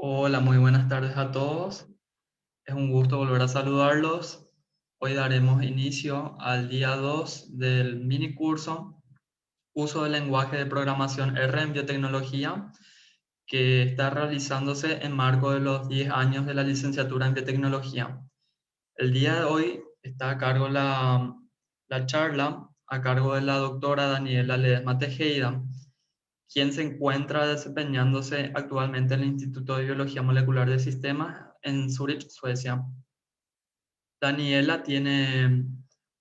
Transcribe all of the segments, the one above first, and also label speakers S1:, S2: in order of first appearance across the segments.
S1: Hola, muy buenas tardes a todos. Es un gusto volver a saludarlos. Hoy daremos inicio al día 2 del mini curso Uso del lenguaje de programación R en biotecnología, que está realizándose en marco de los 10 años de la licenciatura en biotecnología. El día de hoy está a cargo la charla, a cargo de la doctora Daniela Ledesma Tejeda, quien se encuentra desempeñándose actualmente en el Instituto de Biología Molecular de Sistemas en Zurich, Suecia. Daniela tiene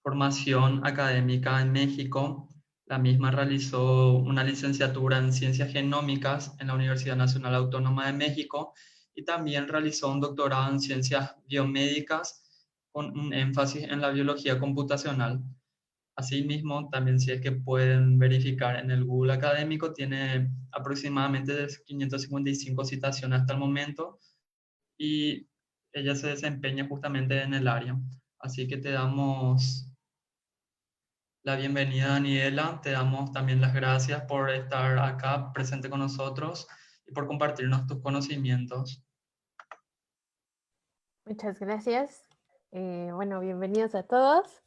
S1: formación académica en México. La misma realizó una licenciatura en Ciencias Genómicas en la Universidad Nacional Autónoma de México y también realizó un doctorado en Ciencias Biomédicas con un énfasis en la biología computacional. Asimismo, también si es que pueden verificar en el Google Académico, tiene aproximadamente 555 citaciones hasta el momento y ella se desempeña justamente en el área. Así que te damos la bienvenida, Daniela, te damos también las gracias por estar acá presente con nosotros y por compartirnos tus conocimientos.
S2: Muchas gracias. Bueno, bienvenidos a todos.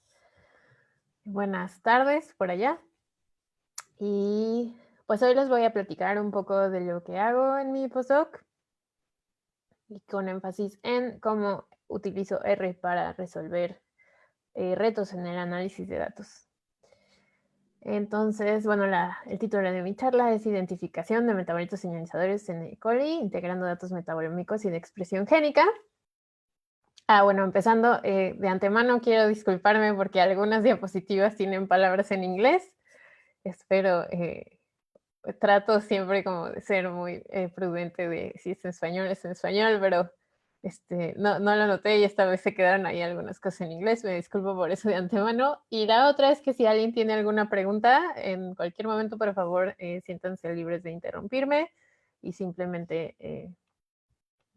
S2: Buenas tardes por allá. Y pues hoy les voy a platicar un poco de lo que hago en mi postdoc y con énfasis en cómo utilizo R para resolver retos en el análisis de datos. Entonces, bueno, el título de mi charla es Identificación de metabolitos señalizadores en E. coli, integrando datos metabolómicos y de expresión génica. Bueno, empezando, de antemano quiero disculparme porque algunas diapositivas tienen palabras en inglés. Espero, trato siempre como de ser muy prudente de si es en español, pero no lo noté y esta vez se quedaron ahí algunas cosas en inglés. Me disculpo por eso de antemano. Y la otra es que si alguien tiene alguna pregunta, en cualquier momento, por favor, siéntanse libres de interrumpirme y simplemente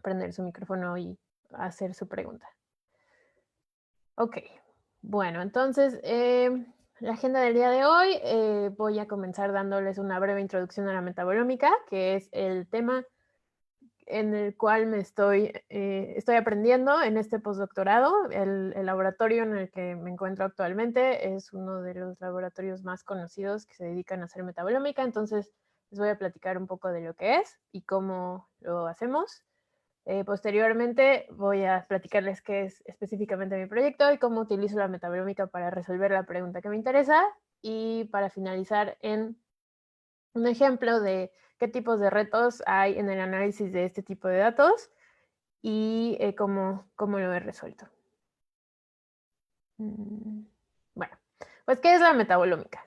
S2: prender su micrófono y hacer su pregunta. Ok, bueno, entonces la agenda del día de hoy, voy a comenzar dándoles una breve introducción a la metabolómica, que es el tema en el cual me estoy aprendiendo en este postdoctorado. El laboratorio en el que me encuentro actualmente es uno de los laboratorios más conocidos que se dedican a hacer metabolómica, entonces les voy a platicar un poco de lo que es y cómo lo hacemos. Posteriormente voy a platicarles qué es específicamente mi proyecto y cómo utilizo la metabolómica para resolver la pregunta que me interesa, y para finalizar en un ejemplo de qué tipos de retos hay en el análisis de este tipo de datos y cómo lo he resuelto. Bueno, pues ¿qué es la metabolómica?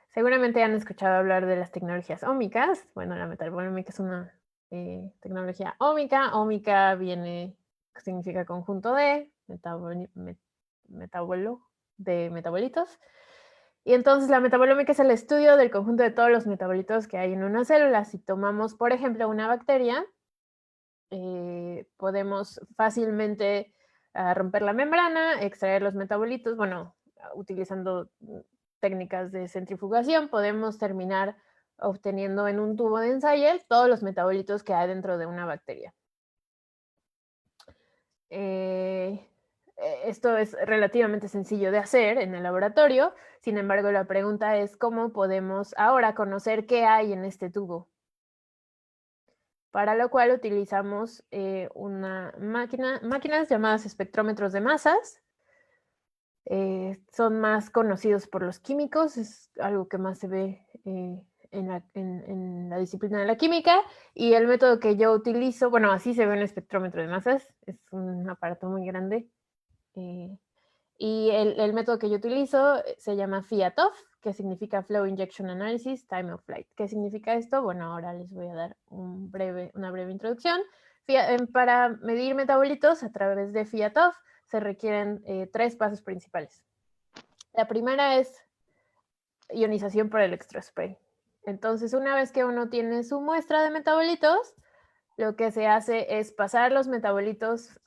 S2: Seguramente han escuchado hablar de las tecnologías ómicas. Bueno, la metabolómica es una tecnología ómica. Ómica significa conjunto de, metabolo, de metabolitos. Y entonces la metabolómica es el estudio del conjunto de todos los metabolitos que hay en una célula. Si tomamos, por ejemplo, una bacteria, podemos fácilmente romper la membrana, extraer los metabolitos, bueno, utilizando técnicas de centrifugación, podemos terminar obteniendo en un tubo de Ensayer todos los metabolitos que hay dentro de una bacteria. Esto es relativamente sencillo de hacer en el laboratorio, sin embargo, la pregunta es cómo podemos ahora conocer qué hay en este tubo. Para lo cual utilizamos máquinas llamadas espectrómetros de masas. Son más conocidos por los químicos, es algo que más se ve en la disciplina de la química, y el método que yo utilizo, bueno, así se ve un espectrómetro de masas, es un aparato muy grande, y el método que yo utilizo se llama FIATOF, que significa Flow Injection Analysis Time of Flight. ¿Qué significa esto? Bueno, ahora les voy a dar una breve introducción. Para medir metabolitos a través de FIATOF se requieren 3 pasos principales. La primera es ionización por electrospray. Entonces, una vez que uno tiene su muestra de metabolitos, lo que se hace es pasar los metabolitos,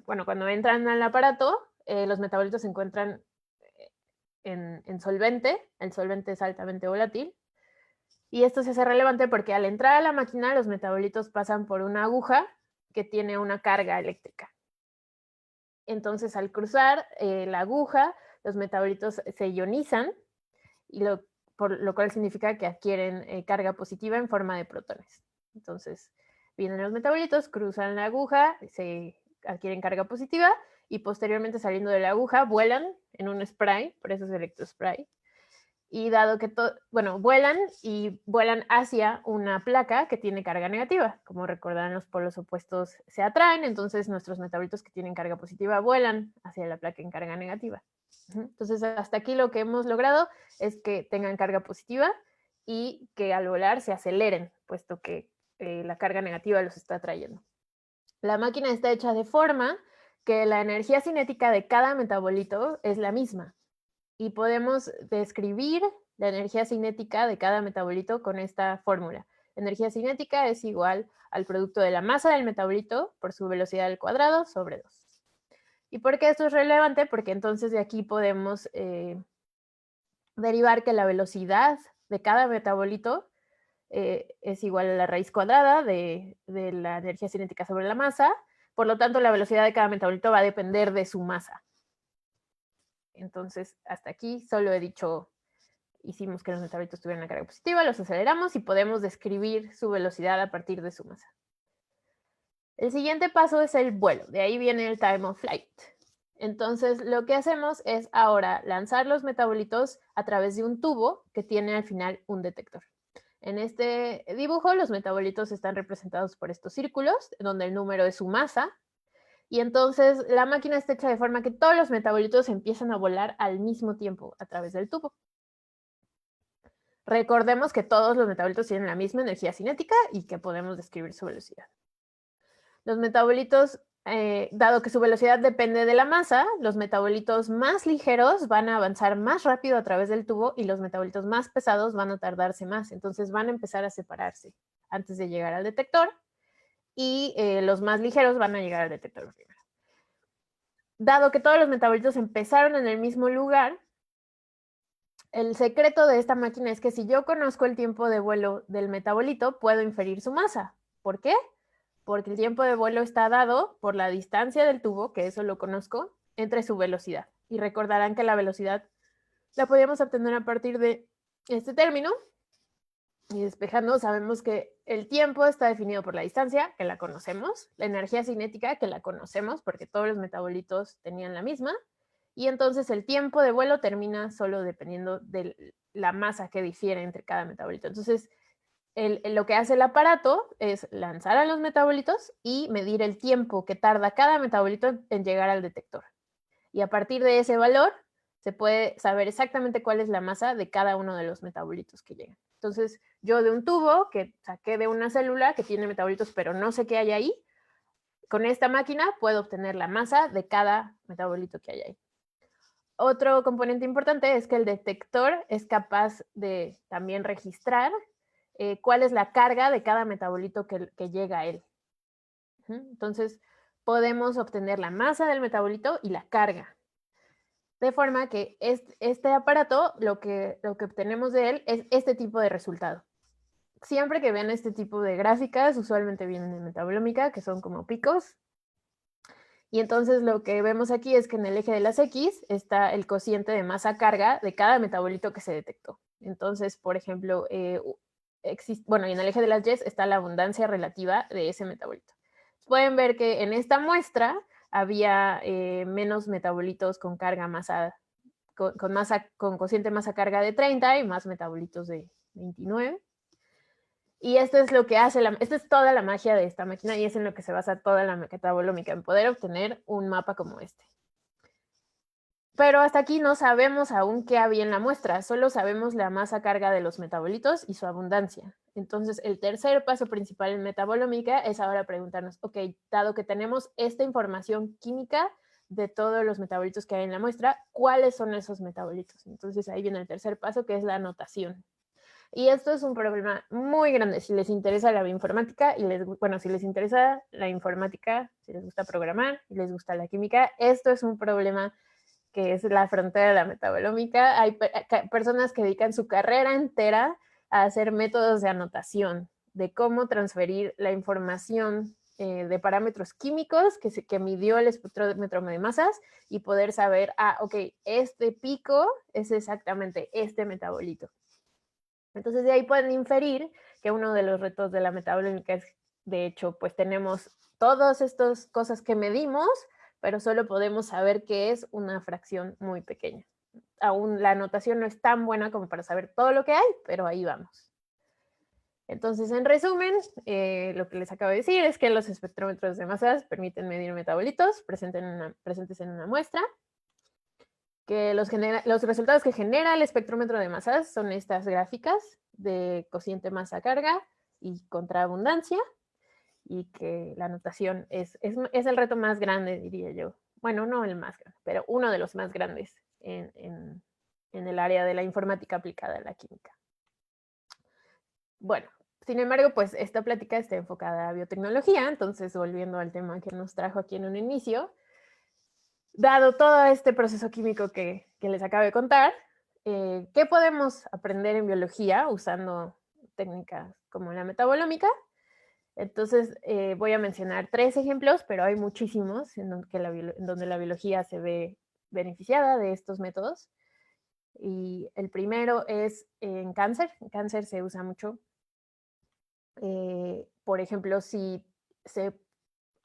S2: bueno, cuando entran al aparato, los metabolitos se encuentran en solvente, el solvente es altamente volátil, y esto se hace relevante porque al entrar a la máquina los metabolitos pasan por una aguja que tiene una carga eléctrica. Entonces, al cruzar la aguja, los metabolitos se ionizan, y por lo cual significa que adquieren carga positiva en forma de protones. Entonces, vienen los metabolitos, cruzan la aguja, se adquieren carga positiva y posteriormente, saliendo de la aguja, vuelan en un spray, por eso es electrospray. Y dado que vuelan hacia una placa que tiene carga negativa. Como recordarán, los polos opuestos se atraen, entonces nuestros metabolitos que tienen carga positiva vuelan hacia la placa en carga negativa. Entonces, hasta aquí lo que hemos logrado es que tengan carga positiva y que al volar se aceleren, puesto que la carga negativa los está atrayendo. La máquina está hecha de forma que la energía cinética de cada metabolito es la misma. Y podemos describir la energía cinética de cada metabolito con esta fórmula. Energía cinética es igual al producto de la masa del metabolito por su velocidad al cuadrado sobre 2. ¿Y por qué esto es relevante? Porque entonces de aquí podemos derivar que la velocidad de cada metabolito es igual a la raíz cuadrada de la energía cinética sobre la masa. Por lo tanto, la velocidad de cada metabolito va a depender de su masa. Entonces, hasta aquí solo he dicho, hicimos que los metabolitos tuvieran una carga positiva, los aceleramos y podemos describir su velocidad a partir de su masa. El siguiente paso es el vuelo, de ahí viene el time of flight. Entonces, lo que hacemos es ahora lanzar los metabolitos a través de un tubo que tiene al final un detector. En este dibujo, los metabolitos están representados por estos círculos, donde el número es su masa. Y entonces la máquina está hecha de forma que todos los metabolitos empiezan a volar al mismo tiempo a través del tubo. Recordemos que todos los metabolitos tienen la misma energía cinética y que podemos describir su velocidad. Los metabolitos, dado que su velocidad depende de la masa, los metabolitos más ligeros van a avanzar más rápido a través del tubo y los metabolitos más pesados van a tardarse más. Entonces van a empezar a separarse antes de llegar al detector. Y los más ligeros van a llegar al detector primero. Dado que todos los metabolitos empezaron en el mismo lugar, el secreto de esta máquina es que si yo conozco el tiempo de vuelo del metabolito, puedo inferir su masa. ¿Por qué? Porque el tiempo de vuelo está dado por la distancia del tubo, que eso lo conozco, entre su velocidad. Y recordarán que la velocidad la podíamos obtener a partir de este término. Y despejando, sabemos que el tiempo está definido por la distancia, que la conocemos, la energía cinética, que la conocemos porque todos los metabolitos tenían la misma, y entonces el tiempo de vuelo termina solo dependiendo de la masa que difiere entre cada metabolito. Entonces, lo que hace el aparato es lanzar a los metabolitos y medir el tiempo que tarda cada metabolito en llegar al detector. Y a partir de ese valor, se puede saber exactamente cuál es la masa de cada uno de los metabolitos que llegan. Entonces, yo de un tubo que saqué de una célula que tiene metabolitos, pero no sé qué hay ahí, con esta máquina puedo obtener la masa de cada metabolito que hay ahí. Otro componente importante es que el detector es capaz de también registrar cuál es la carga de cada metabolito que llega a él. Entonces, podemos obtener la masa del metabolito y la carga. De forma que este aparato, lo que obtenemos de él es este tipo de resultado. Siempre que vean este tipo de gráficas, usualmente vienen de metabolómica, que son como picos. Y entonces lo que vemos aquí es que en el eje de las X está el cociente de masa-carga de cada metabolito que se detectó. Entonces, por ejemplo, y en el eje de las Y está la abundancia relativa de ese metabolito. Pueden ver que en esta muestra había menos metabolitos con carga masa, con cociente masa-carga de 30 y más metabolitos de 29. Y esto es lo que hace, esta es toda la magia de esta máquina y es en lo que se basa toda la metabolómica, en poder obtener un mapa como este. Pero hasta aquí no sabemos aún qué había en la muestra, solo sabemos la masa carga de los metabolitos y su abundancia. Entonces, el tercer paso principal en metabolómica es ahora preguntarnos, ok, dado que tenemos esta información química de todos los metabolitos que hay en la muestra, ¿cuáles son esos metabolitos? Entonces, ahí viene el tercer paso, que es la anotación. Y esto es un problema muy grande si les interesa la bioinformática y si les interesa la informática, si les gusta programar y les gusta la química, esto es un problema que es la frontera de la metabolómica. Hay personas que dedican su carrera entera a hacer métodos de anotación, de cómo transferir la información de parámetros químicos que midió el espectrómetro de masas y poder saber, ok, este pico es exactamente este metabolito. Entonces de ahí pueden inferir que uno de los retos de la metabolómica es, de hecho, pues tenemos todas estas cosas que medimos, pero solo podemos saber que es una fracción muy pequeña. Aún la notación no es tan buena como para saber todo lo que hay, pero ahí vamos. Entonces, en resumen, lo que les acabo de decir es que los espectrómetros de masas permiten medir metabolitos presentes en una muestra, que los resultados que genera el espectrómetro de masas son estas gráficas de cociente masa-carga y contraabundancia, y que la notación es el reto más grande, diría yo. Bueno, no el más grande, pero uno de los más grandes en el área de la informática aplicada a la química. Bueno, sin embargo, pues esta plática está enfocada a biotecnología, entonces volviendo al tema que nos trajo aquí en un inicio, dado todo este proceso químico que les acabo de contar, ¿qué podemos aprender en biología usando técnicas como la metabolómica? Entonces voy a mencionar 3 ejemplos, pero hay muchísimos en donde la biología se ve beneficiada de estos métodos. Y el primero es en cáncer. En cáncer se usa mucho. Por ejemplo, si se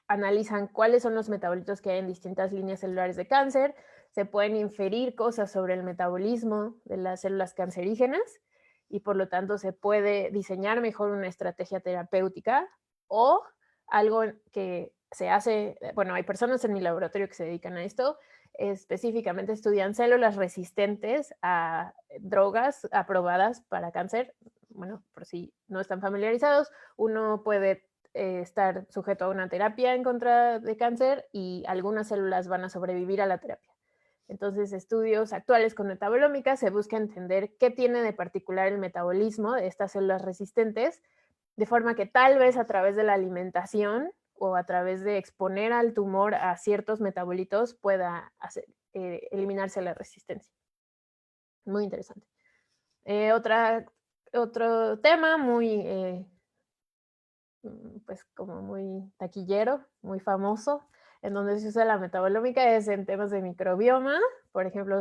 S2: analizan cuáles son los metabolitos que hay en distintas líneas celulares de cáncer, se pueden inferir cosas sobre el metabolismo de las células cancerígenas y por lo tanto se puede diseñar mejor una estrategia terapéutica o algo que se hace, bueno, hay personas en mi laboratorio que se dedican a esto, específicamente estudian células resistentes a drogas aprobadas para cáncer. Bueno, por si no están familiarizados, uno puede estar sujeto a una terapia en contra de cáncer y algunas células van a sobrevivir a la terapia. Entonces, estudios actuales con metabolómica se busca entender qué tiene de particular el metabolismo de estas células resistentes, de forma que tal vez a través de la alimentación o a través de exponer al tumor a ciertos metabolitos pueda eliminarse la resistencia. Muy interesante. Otro tema muy pues como muy taquillero, muy famoso, en donde se usa la metabolómica es en temas de microbioma. Por ejemplo,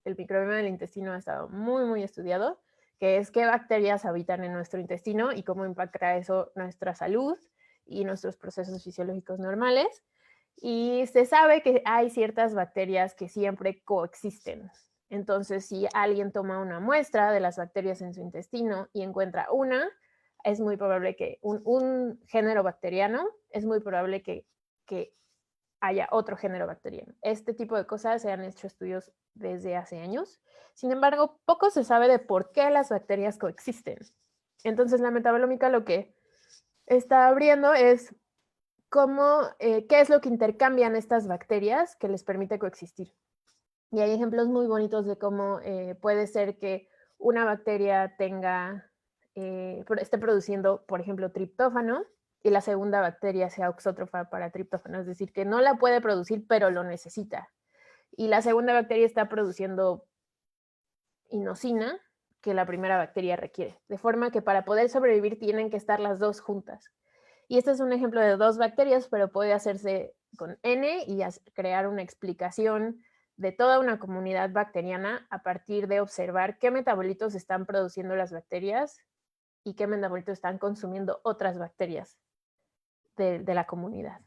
S2: el microbioma del intestino ha estado muy estudiado, que es qué bacterias habitan en nuestro intestino y cómo impacta eso nuestra salud y nuestros procesos fisiológicos normales. Y se sabe que hay ciertas bacterias que siempre coexisten. Entonces, si alguien toma una muestra de las bacterias en su intestino y encuentra una, es muy probable que un género bacteriano, es muy probable que haya otro género bacteriano. Este tipo de cosas se han hecho estudios desde hace años. Sin embargo, poco se sabe de por qué las bacterias coexisten. Entonces, la metabolómica lo que está abriendo es qué es lo que intercambian estas bacterias que les permite coexistir. Y hay ejemplos muy bonitos de cómo puede ser que una bacteria esté produciendo, por ejemplo, triptófano, y la segunda bacteria sea auxótrofa para triptófano, es decir, que no la puede producir, pero lo necesita. Y la segunda bacteria está produciendo inosina, que la primera bacteria requiere, de forma que para poder sobrevivir tienen que estar las dos juntas. Y este es un ejemplo de 2 bacterias, pero puede hacerse con N y crear una explicación de toda una comunidad bacteriana a partir de observar qué metabolitos están produciendo las bacterias y qué metabolitos están consumiendo otras bacterias de la comunidad.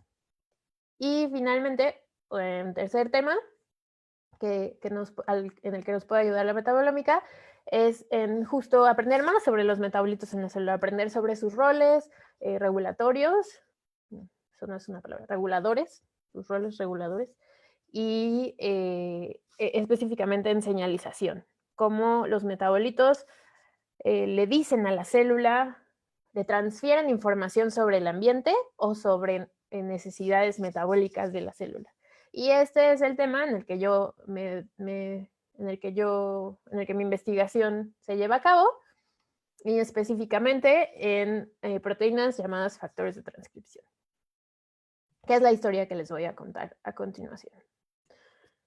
S2: Y finalmente, un tercer tema en el que nos puede ayudar la metabolómica es en justo aprender más sobre los metabolitos en la célula, aprender sobre sus roles regulatorios, eso no es una palabra, reguladores, sus roles reguladores, y específicamente en señalización, cómo los metabolitos le dicen a la célula, le transfieren información sobre el ambiente o sobre necesidades metabólicas de la célula. Y este es el tema en el que mi investigación se lleva a cabo, y específicamente en proteínas llamadas factores de transcripción, que es la historia que les voy a contar a continuación.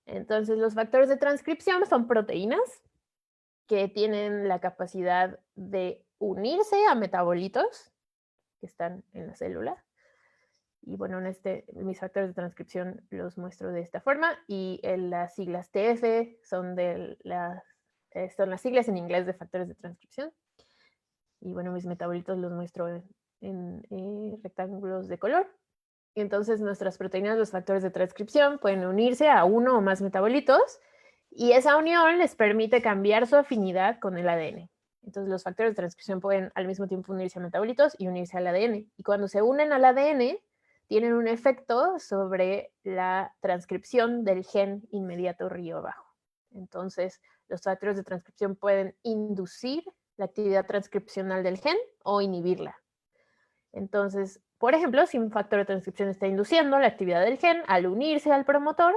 S2: Entonces, los factores de transcripción son proteínas que tienen la capacidad de unirse a metabolitos que están en la célula Y bueno, mis factores de transcripción los muestro de esta forma, y las siglas TF son las siglas en inglés de factores de transcripción. Y bueno, mis metabolitos los muestro en rectángulos de color. Y entonces nuestras proteínas, los factores de transcripción, pueden unirse a uno o más metabolitos, y esa unión les permite cambiar su afinidad con el ADN. Entonces los factores de transcripción pueden al mismo tiempo unirse a metabolitos y unirse al ADN. Y cuando se unen al ADN, tienen un efecto sobre la transcripción del gen inmediato río abajo. Entonces los factores de transcripción pueden inducir la actividad transcripcional del gen o inhibirla. Entonces, por ejemplo, si un factor de transcripción está induciendo la actividad del gen, al unirse al promotor,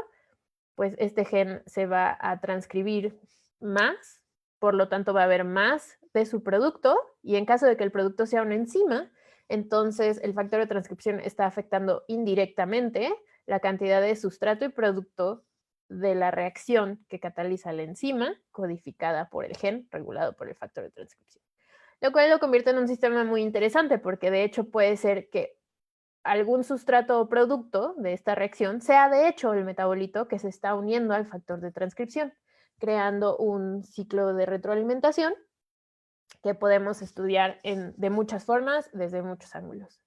S2: pues este gen se va a transcribir más, por lo tanto va a haber más de su producto, y en caso de que el producto sea una enzima, entonces el factor de transcripción está afectando indirectamente la cantidad de sustrato y producto de la reacción que cataliza la enzima, codificada por el gen, regulado por el factor de transcripción. Lo cual lo convierte en un sistema muy interesante, porque de hecho puede ser que algún sustrato o producto de esta reacción sea de hecho el metabolito que se está uniendo al factor de transcripción, creando un ciclo de retroalimentación que podemos estudiar de muchas formas, desde muchos ángulos.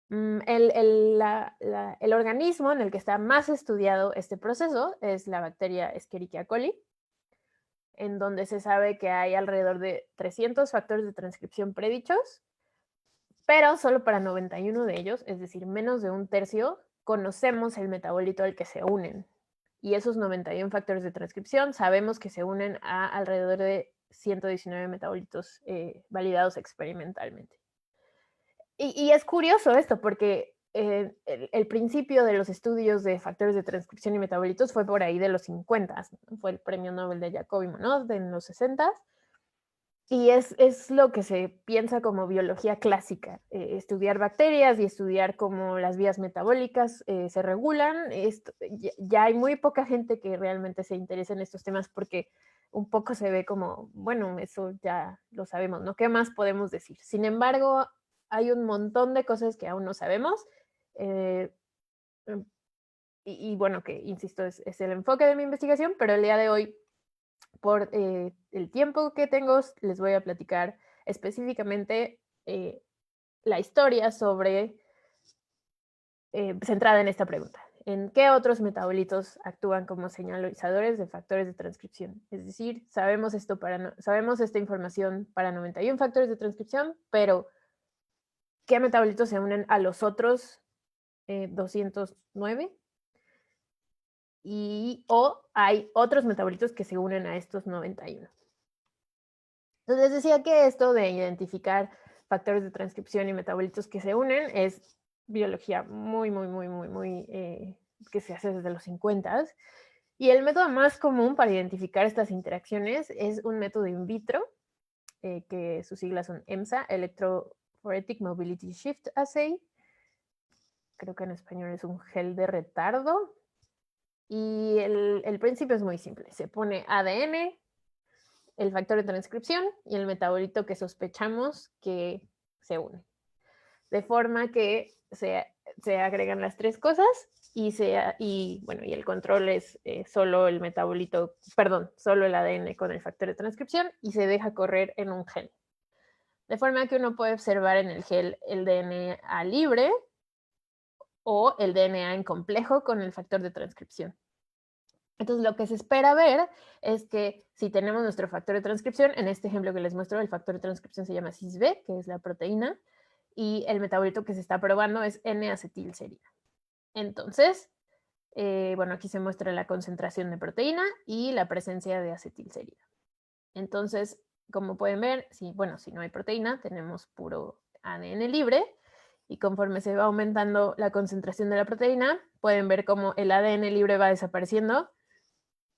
S2: El organismo en el que está más estudiado este proceso es la bacteria Escherichia coli, en donde se sabe que hay alrededor de 300 factores de transcripción predichos, pero solo para 91 de ellos, es decir, menos de un tercio, conocemos el metabolito al que se unen. Y esos 91 factores de transcripción sabemos que se unen a alrededor de 119 metabolitos validados experimentalmente. Y es curioso esto, porque el principio de los estudios de factores de transcripción y metabolitos fue por ahí de los 50, ¿no? Fue el premio Nobel de Jacob y Monod en los 60. Y es lo que se piensa como biología clásica, estudiar bacterias y estudiar cómo las vías metabólicas se regulan. Ya hay muy poca gente que realmente se interesa en estos temas, porque un poco se ve como, bueno, eso ya lo sabemos, ¿no? ¿Qué más podemos decir? Sin embargo, hay un montón de cosas que aún no sabemos. eh, y bueno, que insisto, es el enfoque de mi investigación, pero el día de hoy, por el tiempo que tengo, les voy a platicar específicamente la historia centrada en esta pregunta. ¿En qué otros metabolitos actúan como señalizadores de factores de transcripción? Es decir, sabemos esta información para 91 factores de transcripción, pero ¿qué metabolitos se unen a los otros 209? O hay otros metabolitos que se unen a estos 91. Entonces les decía que esto de identificar factores de transcripción y metabolitos que se unen es biología muy que se hace desde los 50. Y el método más común para identificar estas interacciones es un método in vitro, que sus siglas son EMSA, Electrophoretic Mobility Shift Assay. Creo que en español es un gel de retardo. Y el principio es muy simple. Se pone ADN, el factor de transcripción y el metabolito que sospechamos que se une. De forma que se agregan las tres cosas y el control es solo el metabolito, solo el ADN con el factor de transcripción, y se deja correr en un gel. De forma que uno puede observar en el gel el DNA libre o el DNA en complejo con el factor de transcripción. Entonces, lo que se espera ver es que si tenemos nuestro factor de transcripción, en este ejemplo que les muestro, el factor de transcripción se llama cis-B, que es la proteína, y el metabolito que se está probando es N-acetilserina. Entonces, aquí se muestra la concentración de proteína y la presencia de acetilserina. Entonces, como pueden ver, si no hay proteína, tenemos puro ADN libre, y conforme se va aumentando la concentración de la proteína, pueden ver cómo el ADN libre va desapareciendo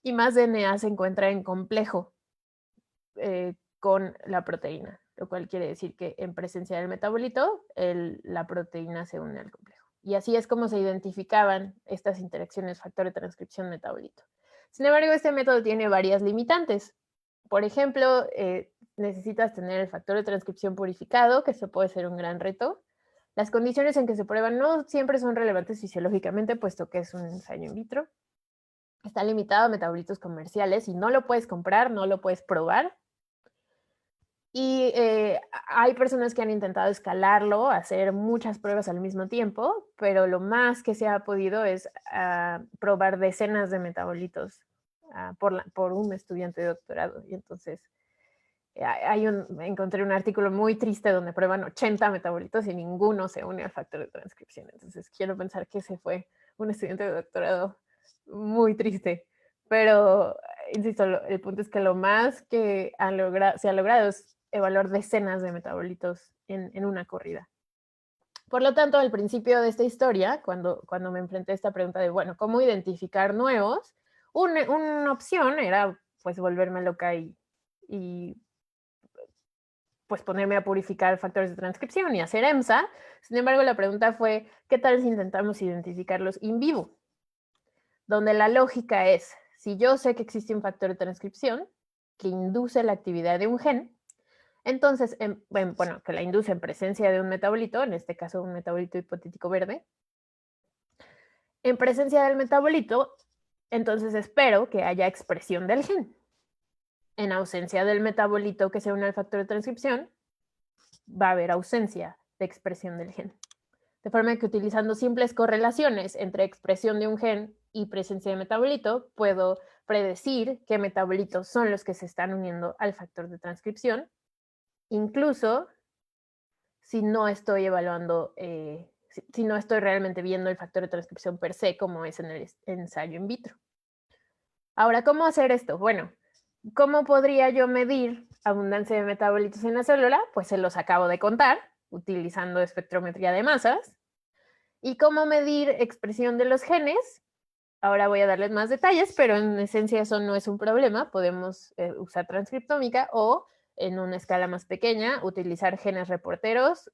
S2: y más DNA se encuentra en complejo con la proteína, lo cual quiere decir que en presencia del metabolito, la proteína se une al complejo. Y así es como se identificaban estas interacciones factor de transcripción-metabolito. Sin embargo, este método tiene varias limitantes. Por ejemplo, necesitas tener el factor de transcripción purificado, que eso puede ser un gran reto. Las condiciones en que se prueban no siempre son relevantes fisiológicamente, puesto que es un ensayo in vitro. Está limitado a metabolitos comerciales y no lo puedes comprar, no lo puedes probar. Y hay personas que han intentado escalarlo, hacer muchas pruebas al mismo tiempo, pero lo más que se ha podido es probar decenas de metabolitos por un estudiante de doctorado. Y entonces encontré un artículo muy triste donde prueban 80 metabolitos y ninguno se une al factor de transcripción. Entonces quiero pensar que ese fue un estudiante de doctorado muy triste. Pero, insisto, el punto es que lo más que se ha logrado es evaluar decenas de metabolitos en una corrida. Por lo tanto, al principio de esta historia, cuando me enfrenté a esta pregunta de, bueno, ¿cómo identificar nuevos? Una opción era, pues, volverme loca y pues ponerme a purificar factores de transcripción y hacer EMSA. Sin embargo, la pregunta fue, ¿qué tal si intentamos identificarlos in vivo? Donde la lógica es, si yo sé que existe un factor de transcripción que induce la actividad de un gen, entonces, bueno, que la induce en presencia de un metabolito, en este caso un metabolito hipotético verde, en presencia del metabolito, entonces espero que haya expresión del gen. En ausencia del metabolito que se une al factor de transcripción, va a haber ausencia de expresión del gen. De forma que utilizando simples correlaciones entre expresión de un gen y presencia de metabolito, puedo predecir qué metabolitos son los que se están uniendo al factor de transcripción, incluso si no estoy evaluando, si no estoy realmente viendo el factor de transcripción per se, como es en el ensayo in vitro. Ahora, ¿cómo hacer esto? Bueno, ¿cómo podría yo medir abundancia de metabolitos en la célula? Pues se los acabo de contar, utilizando espectrometría de masas. ¿Y cómo medir expresión de los genes? Ahora voy a darles más detalles, pero en esencia eso no es un problema. Podemos usar transcriptómica o, en una escala más pequeña, utilizar genes reporteros,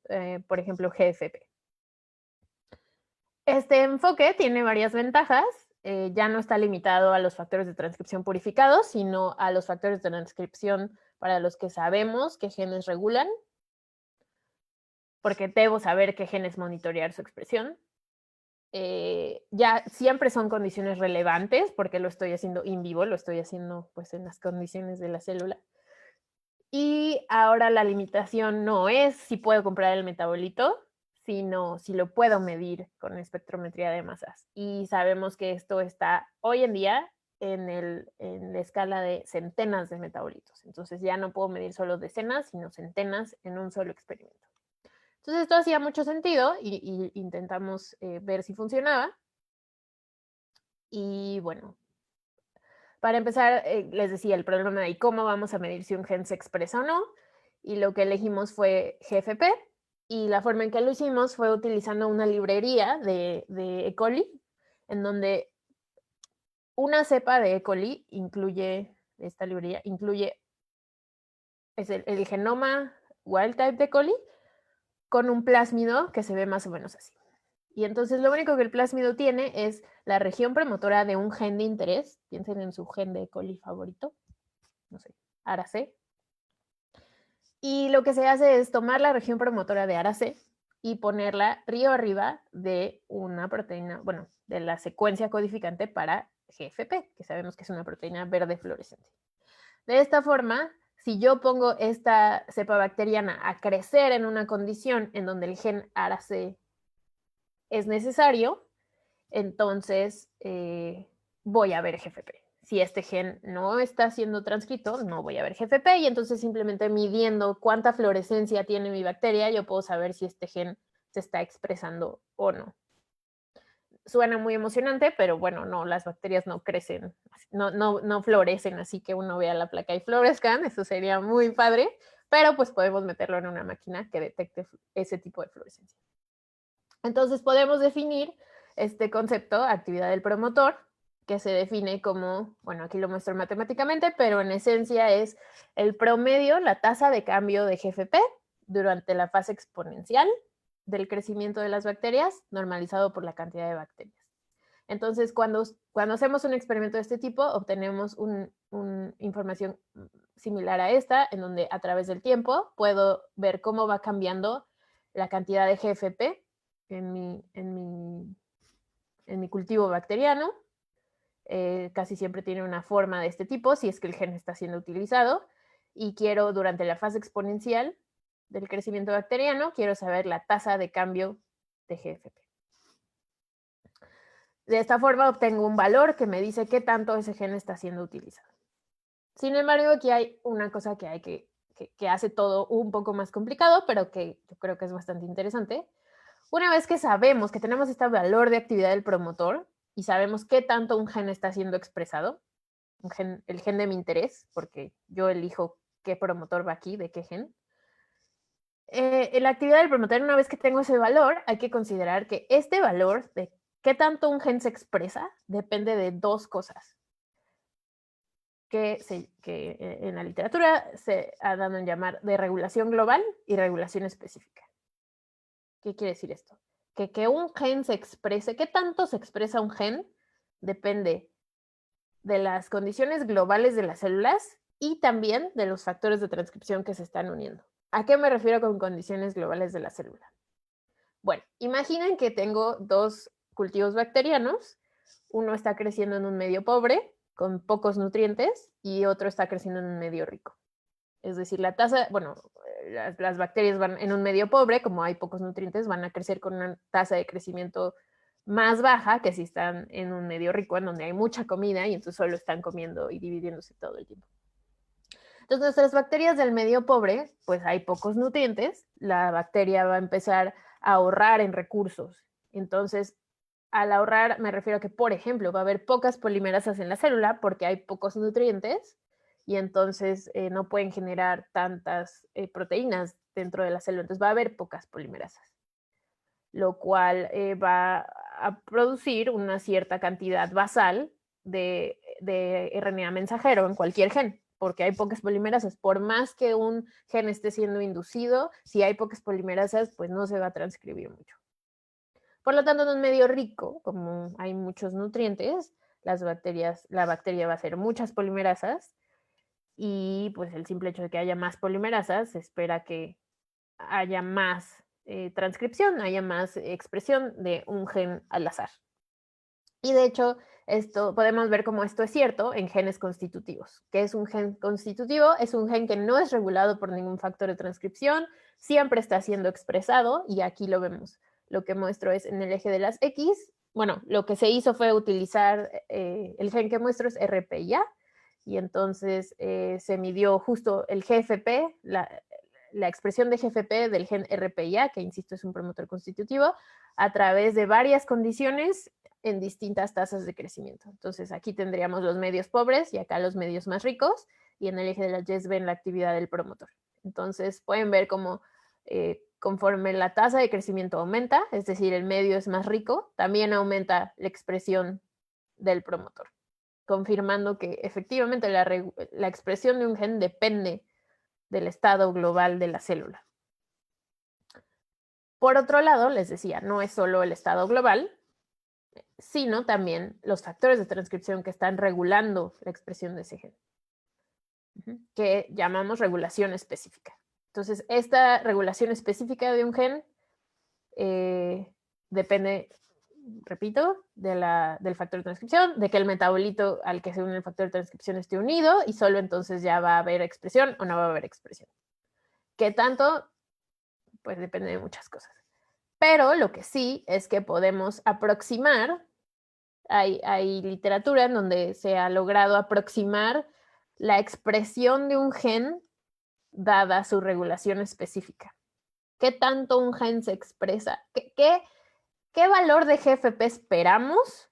S2: por ejemplo, GFP. Este enfoque tiene varias ventajas. Ya no está limitado a los factores de transcripción purificados, sino a los factores de transcripción para los que sabemos qué genes regulan, porque debo saber qué genes monitorear su expresión. Ya siempre son condiciones relevantes, porque lo estoy haciendo in vivo, lo estoy haciendo pues en las condiciones de la célula. Y ahora la limitación no es si puedo comprar el metabolito, sino si lo puedo medir con espectrometría de masas. Y sabemos que esto está hoy en día en la escala de centenas de metabolitos. Entonces ya no puedo medir solo decenas, sino centenas en un solo experimento. Entonces esto hacía mucho sentido y intentamos ver si funcionaba. Y bueno, para empezar, les decía el problema de cómo vamos a medir si un gen se expresa o no. Y lo que elegimos fue GFP. Y la forma en que lo hicimos fue utilizando una librería de E. coli, en donde una cepa de E. coli esta librería incluye el genoma wild type de E. coli con un plásmido que se ve más o menos así. Y entonces lo único que el plásmido tiene es la región promotora de un gen de interés. Piensen en su gen de E. coli favorito, no sé, ARAC. Y lo que se hace es tomar la región promotora de ARAC y ponerla río arriba de una proteína, bueno, de la secuencia codificante para GFP, que sabemos que es una proteína verde fluorescente. De esta forma, si yo pongo esta cepa bacteriana a crecer en una condición en donde el gen ARAC es necesario, entonces voy a ver GFP. Si este gen no está siendo transcrito, no voy a ver GFP, y entonces simplemente midiendo cuánta fluorescencia tiene mi bacteria, yo puedo saber si este gen se está expresando o no. Suena muy emocionante, pero bueno, no, las bacterias no crecen, no florecen, así que uno vea la placa y florezcan, eso sería muy padre, pero pues podemos meterlo en una máquina que detecte ese tipo de fluorescencia. Entonces podemos definir este concepto, actividad del promotor, que se define como, bueno, aquí lo muestro matemáticamente, pero en esencia es el promedio, la tasa de cambio de GFP durante la fase exponencial del crecimiento de las bacterias, normalizado por la cantidad de bacterias. Entonces, cuando hacemos un experimento de este tipo, obtenemos una información similar a esta, en donde a través del tiempo puedo ver cómo va cambiando la cantidad de GFP en mi cultivo bacteriano. Casi siempre tiene una forma de este tipo, si es que el gen está siendo utilizado, y quiero, durante la fase exponencial del crecimiento bacteriano, quiero saber la tasa de cambio de GFP. De esta forma obtengo un valor que me dice qué tanto ese gen está siendo utilizado. Sin embargo, aquí hay una cosa que hace todo un poco más complicado, pero que yo creo que es bastante interesante. Una vez que sabemos que tenemos este valor de actividad del promotor y sabemos qué tanto un gen está siendo expresado, el gen de mi interés, porque yo elijo qué promotor va aquí, de qué gen. En la actividad del promotor, una vez que tengo ese valor, hay que considerar que este valor de qué tanto un gen se expresa depende de dos cosas que en la literatura se ha dado en llamar de regulación global y regulación específica. ¿Qué quiere decir esto? Que un gen se exprese, qué tanto se expresa un gen, depende de las condiciones globales de las células y también de los factores de transcripción que se están uniendo. ¿A qué me refiero con condiciones globales de la célula? Bueno, imaginen que tengo dos cultivos bacterianos. Uno está creciendo en un medio pobre, con pocos nutrientes, y otro está creciendo en un medio rico. Es decir, la tasa, bueno, las bacterias van en un medio pobre, como hay pocos nutrientes, van a crecer con una tasa de crecimiento más baja que si están en un medio rico, en donde hay mucha comida y entonces solo están comiendo y dividiéndose todo el tiempo. Entonces, nuestras bacterias del medio pobre, pues hay pocos nutrientes, la bacteria va a empezar a ahorrar en recursos. Entonces, al ahorrar me refiero a que, por ejemplo, va a haber pocas polimerasas en la célula porque hay pocos nutrientes y entonces no pueden generar tantas proteínas dentro de la célula. Entonces va a haber pocas polimerasas, lo cual va a producir una cierta cantidad basal de RNA mensajero en cualquier gen, porque hay pocas polimerasas. Por más que un gen esté siendo inducido, si hay pocas polimerasas, pues no se va a transcribir mucho. Por lo tanto, en un medio rico, como hay muchos nutrientes, la bacteria va a hacer muchas polimerasas y pues el simple hecho de que haya más polimerasas se espera que haya más transcripción, haya más expresión de un gen al azar. Y de hecho, podemos ver cómo esto es cierto en genes constitutivos. ¿Qué es un gen constitutivo? Es un gen que no es regulado por ningún factor de transcripción, siempre está siendo expresado y aquí lo vemos. Lo que muestro es en el eje de las X. Bueno, lo que se hizo fue utilizar el gen que muestro es RPIA y entonces se midió justo el GFP, la expresión de GFP del gen RPIA, que insisto es un promotor constitutivo, a través de varias condiciones en distintas tasas de crecimiento. Entonces aquí tendríamos los medios pobres y acá los medios más ricos y en el eje de las Y ven la actividad del promotor. Entonces pueden ver cómo conforme la tasa de crecimiento aumenta, es decir, el medio es más rico, también aumenta la expresión del promotor, confirmando que efectivamente la expresión de un gen depende del estado global de la célula. Por otro lado, les decía, no es solo el estado global, sino también los factores de transcripción que están regulando la expresión de ese gen, que llamamos regulación específica. Entonces, esta regulación específica de un gen depende, repito, del factor de transcripción, de que el metabolito al que se une el factor de transcripción esté unido y solo entonces ya va a haber expresión o no va a haber expresión. ¿Qué tanto? Pues depende de muchas cosas. Pero lo que sí es que podemos aproximar, hay literatura en donde se ha logrado aproximar la expresión de un gen dada su regulación específica. ¿Qué tanto un gen se expresa? ¿Qué valor de GFP esperamos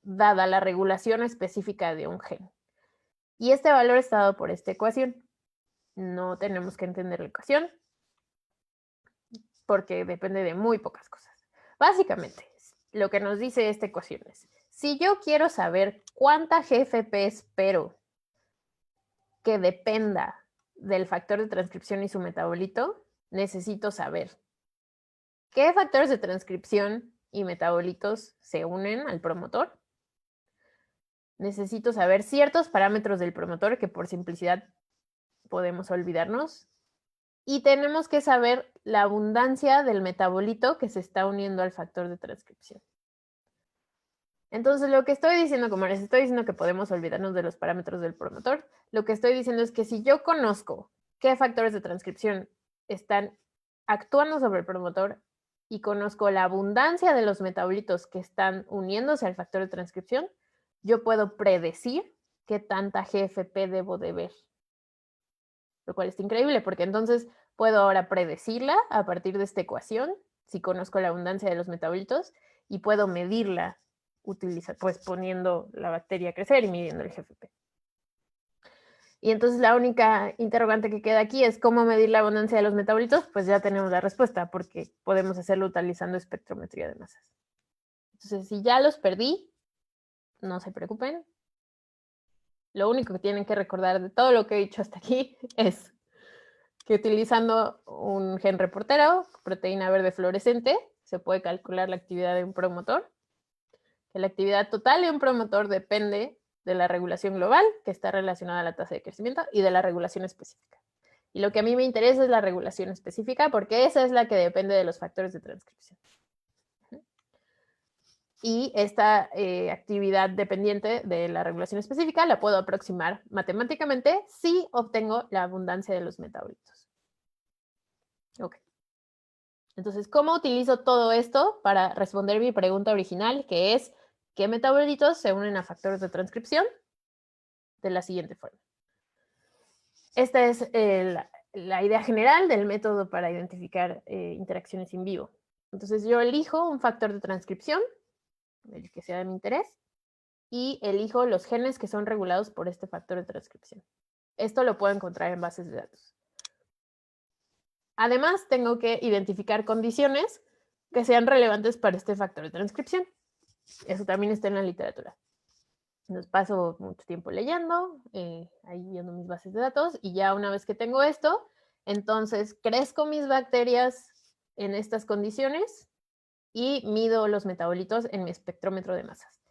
S2: dada la regulación específica de un gen? Y este valor está dado por esta ecuación. No tenemos que entender la ecuación porque depende de muy pocas cosas. Básicamente, lo que nos dice esta ecuación es, si yo quiero saber cuánta GFP espero que dependa del factor de transcripción y su metabolito, necesito saber qué factores de transcripción y metabolitos se unen al promotor. Necesito saber ciertos parámetros del promotor que por simplicidad podemos olvidarnos. Y tenemos que saber la abundancia del metabolito que se está uniendo al factor de transcripción. Entonces, lo que estoy diciendo, como les estoy diciendo que podemos olvidarnos de los parámetros del promotor, lo que estoy diciendo es que si yo conozco qué factores de transcripción están actuando sobre el promotor y conozco la abundancia de los metabolitos que están uniéndose al factor de transcripción, yo puedo predecir qué tanta GFP debo de ver. Lo cual está increíble, porque entonces puedo ahora predecirla a partir de esta ecuación, si conozco la abundancia de los metabolitos, y puedo medirla pues poniendo la bacteria a crecer y midiendo el GFP. Y entonces la única interrogante que queda aquí es cómo medir la abundancia de los metabolitos. Pues ya tenemos la respuesta, porque podemos hacerlo utilizando espectrometría de masas. Entonces, si ya los perdí, no se preocupen. Lo único que tienen que recordar de todo lo que he dicho hasta aquí es que utilizando un gen reportero, proteína verde fluorescente, se puede calcular la actividad de un promotor, que la actividad total de un promotor depende de la regulación global, que está relacionada a la tasa de crecimiento, y de la regulación específica. Y lo que a mí me interesa es la regulación específica, porque esa es la que depende de los factores de transcripción. Y esta actividad dependiente de la regulación específica la puedo aproximar matemáticamente si obtengo la abundancia de los metabolitos. Ok. Entonces, ¿cómo utilizo todo esto para responder mi pregunta original, que es ¿qué metabolitos se unen a factores de transcripción? De la siguiente forma. Esta es la idea general del método para identificar interacciones in vivo. Entonces, yo elijo un factor de transcripción, el que sea de mi interés, y elijo los genes que son regulados por este factor de transcripción. Esto lo puedo encontrar en bases de datos. Además, tengo que identificar condiciones que sean relevantes para este factor de transcripción. Eso también está en la literatura. Nos paso mucho tiempo leyendo, ahí viendo mis bases de datos, y ya una vez que tengo esto, entonces crezco mis bacterias en estas condiciones y mido los metabolitos en mi espectrómetro de masas.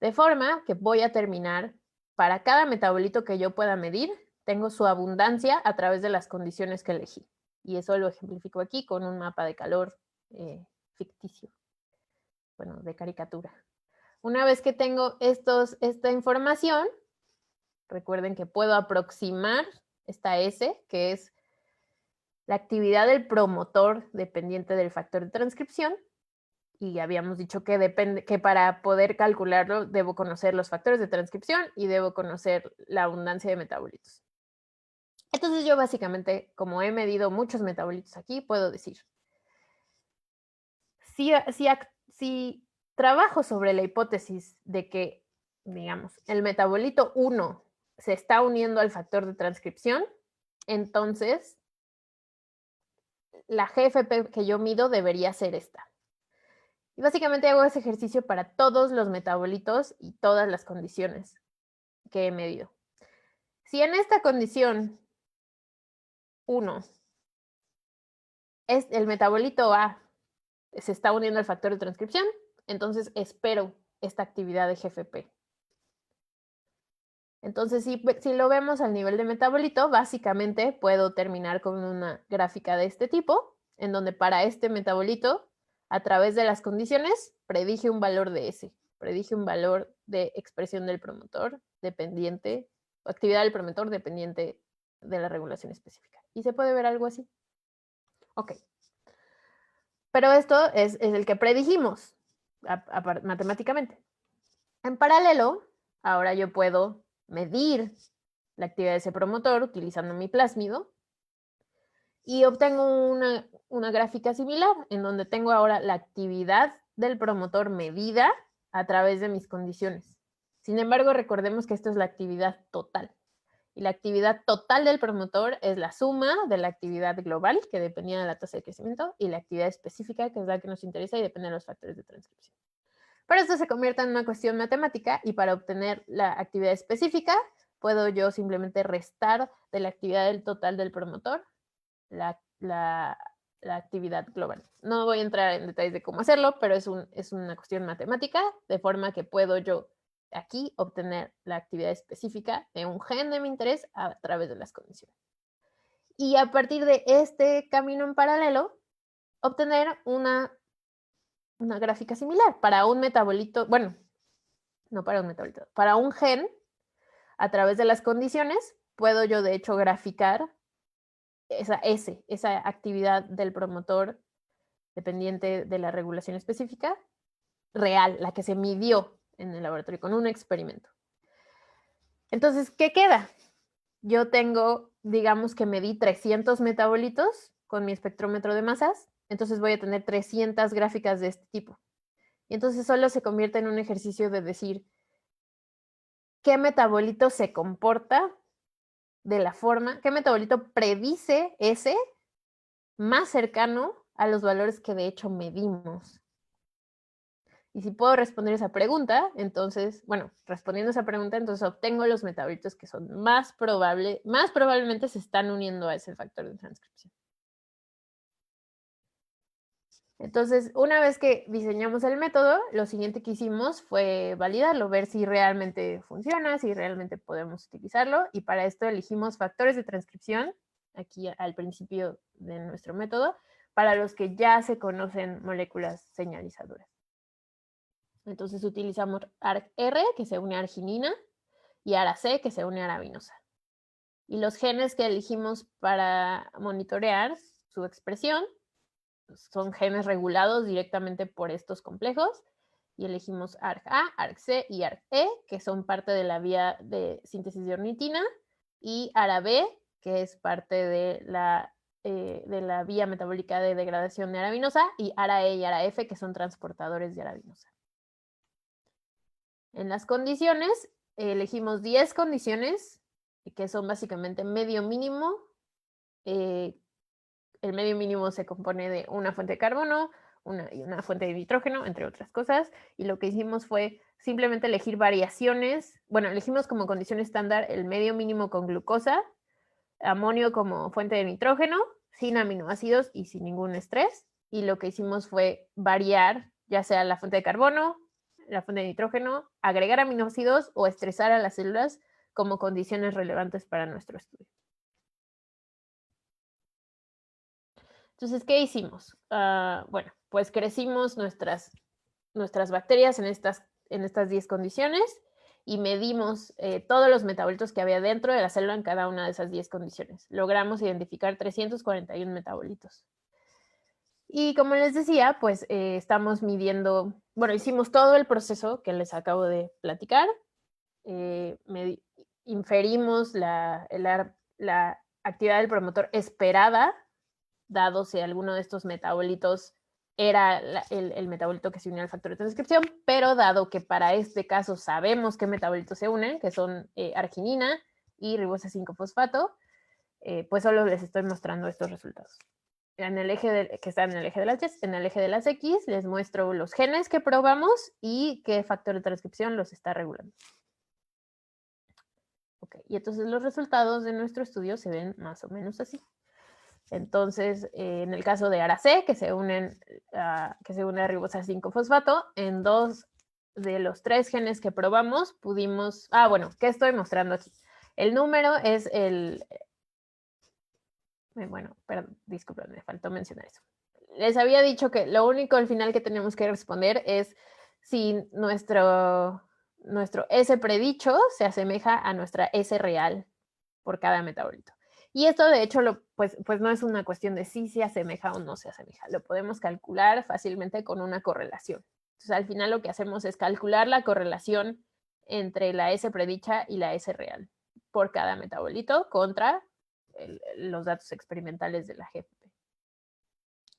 S2: De forma que voy a terminar, para cada metabolito que yo pueda medir, tengo su abundancia a través de las condiciones que elegí. Y eso lo ejemplifico aquí con un mapa de calor ficticio, bueno, de caricatura. Una vez que tengo esta información, recuerden que puedo aproximar esta S, que es la actividad del promotor dependiente del factor de transcripción, y habíamos dicho que para poder calcularlo debo conocer los factores de transcripción y debo conocer la abundancia de metabolitos. Entonces yo básicamente, como he medido muchos metabolitos aquí, puedo decir, si trabajo sobre la hipótesis de que, digamos, el metabolito 1 se está uniendo al factor de transcripción, entonces la GFP que yo mido debería ser esta. Y básicamente hago ese ejercicio para todos los metabolitos y todas las condiciones que he medido. Si en esta condición 1 es el metabolito A se está uniendo al factor de transcripción, entonces espero esta actividad de GFP. Entonces, si lo vemos al nivel de metabolito, básicamente puedo terminar con una gráfica de este tipo, en donde para este metabolito, a través de las condiciones, predije un valor de S, predije un valor de expresión del promotor dependiente, o actividad del promotor dependiente de la regulación específica. ¿Y se puede ver algo así? Ok. Pero esto es el que predijimos matemáticamente. En paralelo, ahora yo puedo medir la actividad de ese promotor utilizando mi plásmido y obtengo una gráfica similar en donde tengo ahora la actividad del promotor medida a través de mis condiciones. Sin embargo, recordemos que esto es la actividad total. Y la actividad total del promotor es la suma de la actividad global, que dependía de la tasa de crecimiento, y la actividad específica, que es la que nos interesa y depende de los factores de transcripción. Pero esto se convierte en una cuestión matemática y para obtener la actividad específica puedo yo simplemente restar de la actividad del total del promotor la actividad global. No voy a entrar en detalles de cómo hacerlo, pero es una cuestión matemática, de forma que puedo yo aquí obtener la actividad específica de un gen de mi interés a través de las condiciones. Y a partir de este camino en paralelo, obtener una gráfica similar para un metabolito, bueno, no para un metabolito, para un gen, a través de las condiciones, puedo yo de hecho graficar esa actividad del promotor dependiente de la regulación específica, real, la que se midió en el laboratorio con un experimento. Entonces, ¿qué queda? Yo tengo, digamos que medí 300 metabolitos con mi espectrómetro de masas, entonces voy a tener 300 gráficas de este tipo. Y entonces solo se convierte en un ejercicio de decir qué metabolito se comporta de la forma, qué metabolito predice ese más cercano a los valores que de hecho medimos. Y si puedo responder esa pregunta, entonces, bueno, respondiendo esa pregunta, entonces obtengo los metabolitos que son más probablemente se están uniendo a ese factor de transcripción. Entonces, una vez que diseñamos el método, lo siguiente que hicimos fue validarlo, ver si realmente funciona, si realmente podemos utilizarlo, y para esto elegimos factores de transcripción, aquí al principio de nuestro método, para los que ya se conocen moléculas señalizadoras. Entonces utilizamos ARC-R, que se une a arginina, y ARA-C, que se une a arabinosa. Y los genes que elegimos para monitorear su expresión son genes regulados directamente por estos complejos, y elegimos ARC-A, ARC-C y ARC-E, que son parte de la vía de síntesis de ornitina, y ARA-B, que es parte de la vía metabólica de degradación de arabinosa, y ARA-E y ARA-F, que son transportadores de arabinosa. En las condiciones, elegimos 10 condiciones, que son básicamente medio mínimo. El medio mínimo se compone de una fuente de carbono, una fuente de nitrógeno, entre otras cosas, y lo que hicimos fue simplemente elegir variaciones. Bueno, elegimos como condición estándar el medio mínimo con glucosa, amonio como fuente de nitrógeno, sin aminoácidos y sin ningún estrés, y lo que hicimos fue variar ya sea la fuente de carbono, la fuente de nitrógeno, agregar aminoácidos o estresar a las células como condiciones relevantes para nuestro estudio. Entonces, ¿qué hicimos? Bueno, pues crecimos nuestras bacterias en estas 10 condiciones y medimos todos los metabolitos que había dentro de la célula en cada una de esas 10 condiciones. Logramos identificar 341 metabolitos. Y como les decía, pues estamos midiendo, bueno, hicimos todo el proceso que les acabo de platicar, inferimos la actividad del promotor esperada, dado si alguno de estos metabolitos era el metabolito que se unió al factor de transcripción, pero dado que para este caso sabemos qué metabolitos se unen, que son arginina y ribosa 5-fosfato, pues solo les estoy mostrando estos resultados. En el eje que está en el eje de las Y, en el eje de las X, les muestro los genes que probamos y qué factor de transcripción los está regulando. Ok, y entonces los resultados de nuestro estudio se ven más o menos así. Entonces, en el caso de ARA-C, que se une a ribosa 5-fosfato, en 2 de los 3 genes que probamos pudimos... bueno, ¿qué estoy mostrando aquí? El número es el... Bueno, perdón, disculpen, me faltó mencionar eso. Les había dicho que lo único al final que tenemos que responder es si nuestro S predicho se asemeja a nuestra S real por cada metabolito. Y esto, de hecho, pues no es una cuestión de si se asemeja o no se asemeja. Lo podemos calcular fácilmente con una correlación. Entonces, al final lo que hacemos es calcular la correlación entre la S predicha y la S real por cada metabolito contra los datos experimentales de la GFP.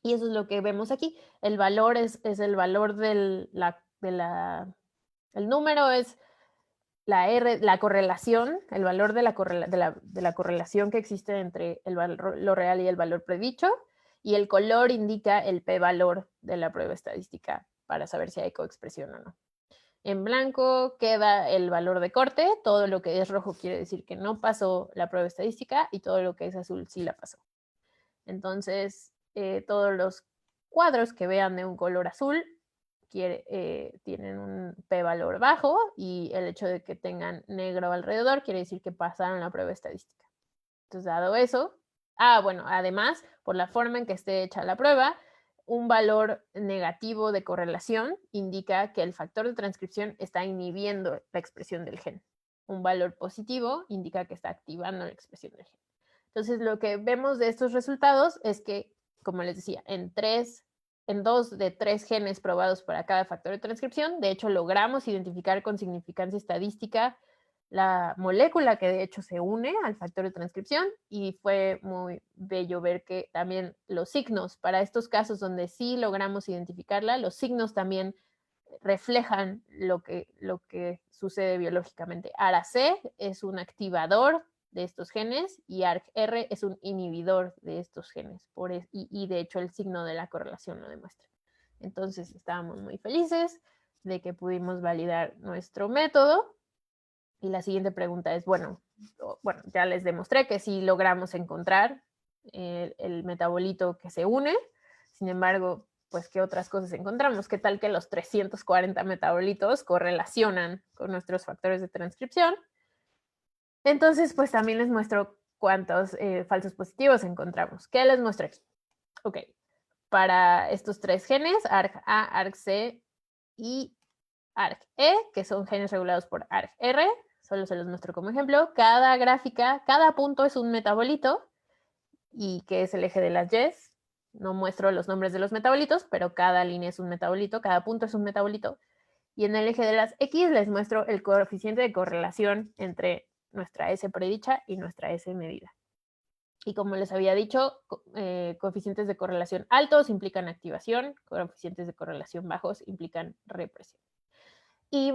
S2: Y eso es lo que vemos aquí. El valor es el valor el número es la correlación, el valor de la correlación que existe entre lo real y el valor predicho, y el color indica el p-valor de la prueba estadística para saber si hay coexpresión o no. En blanco queda el valor de corte, todo lo que es rojo quiere decir que no pasó la prueba estadística y todo lo que es azul sí la pasó. Entonces, todos los cuadros que vean de un color azul tienen un p-valor bajo, y el hecho de que tengan negro alrededor quiere decir que pasaron la prueba estadística. Entonces, dado eso, bueno, además, por la forma en que esté hecha la prueba, un valor negativo de correlación indica que el factor de transcripción está inhibiendo la expresión del gen. Un valor positivo indica que está activando la expresión del gen. Entonces, lo que vemos de estos resultados es que, como les decía, en 2 de 3 genes probados para cada factor de transcripción, de hecho, logramos identificar con significancia estadística la molécula que de hecho se une al factor de transcripción, y fue muy bello ver que también los signos para estos casos donde sí logramos identificarla, los signos también reflejan lo que sucede biológicamente. ARA-C es un activador de estos genes y ARC-R es un inhibidor de estos genes, y de hecho el signo de la correlación lo demuestra. Entonces estábamos muy felices de que pudimos validar nuestro método. Y la siguiente pregunta es, bueno, ya les demostré que sí logramos encontrar el metabolito que se une. Sin embargo, pues, ¿qué otras cosas encontramos? ¿Qué tal que los 340 metabolitos correlacionan con nuestros factores de transcripción? Entonces, pues también les muestro cuántos falsos positivos encontramos. ¿Qué les muestro aquí? Ok, para estos 3 genes, ARC-A, ARC-C y ARC-E, que son genes regulados por ARC-R, solo se los muestro como ejemplo. Cada gráfica, cada punto es un metabolito, y que es el eje de las Ys. No muestro los nombres de los metabolitos, pero cada línea es un metabolito, cada punto es un metabolito. Y en el eje de las X les muestro el coeficiente de correlación entre nuestra S predicha y nuestra S medida. Y como les había dicho, coeficientes de correlación altos implican activación, coeficientes de correlación bajos implican represión. Y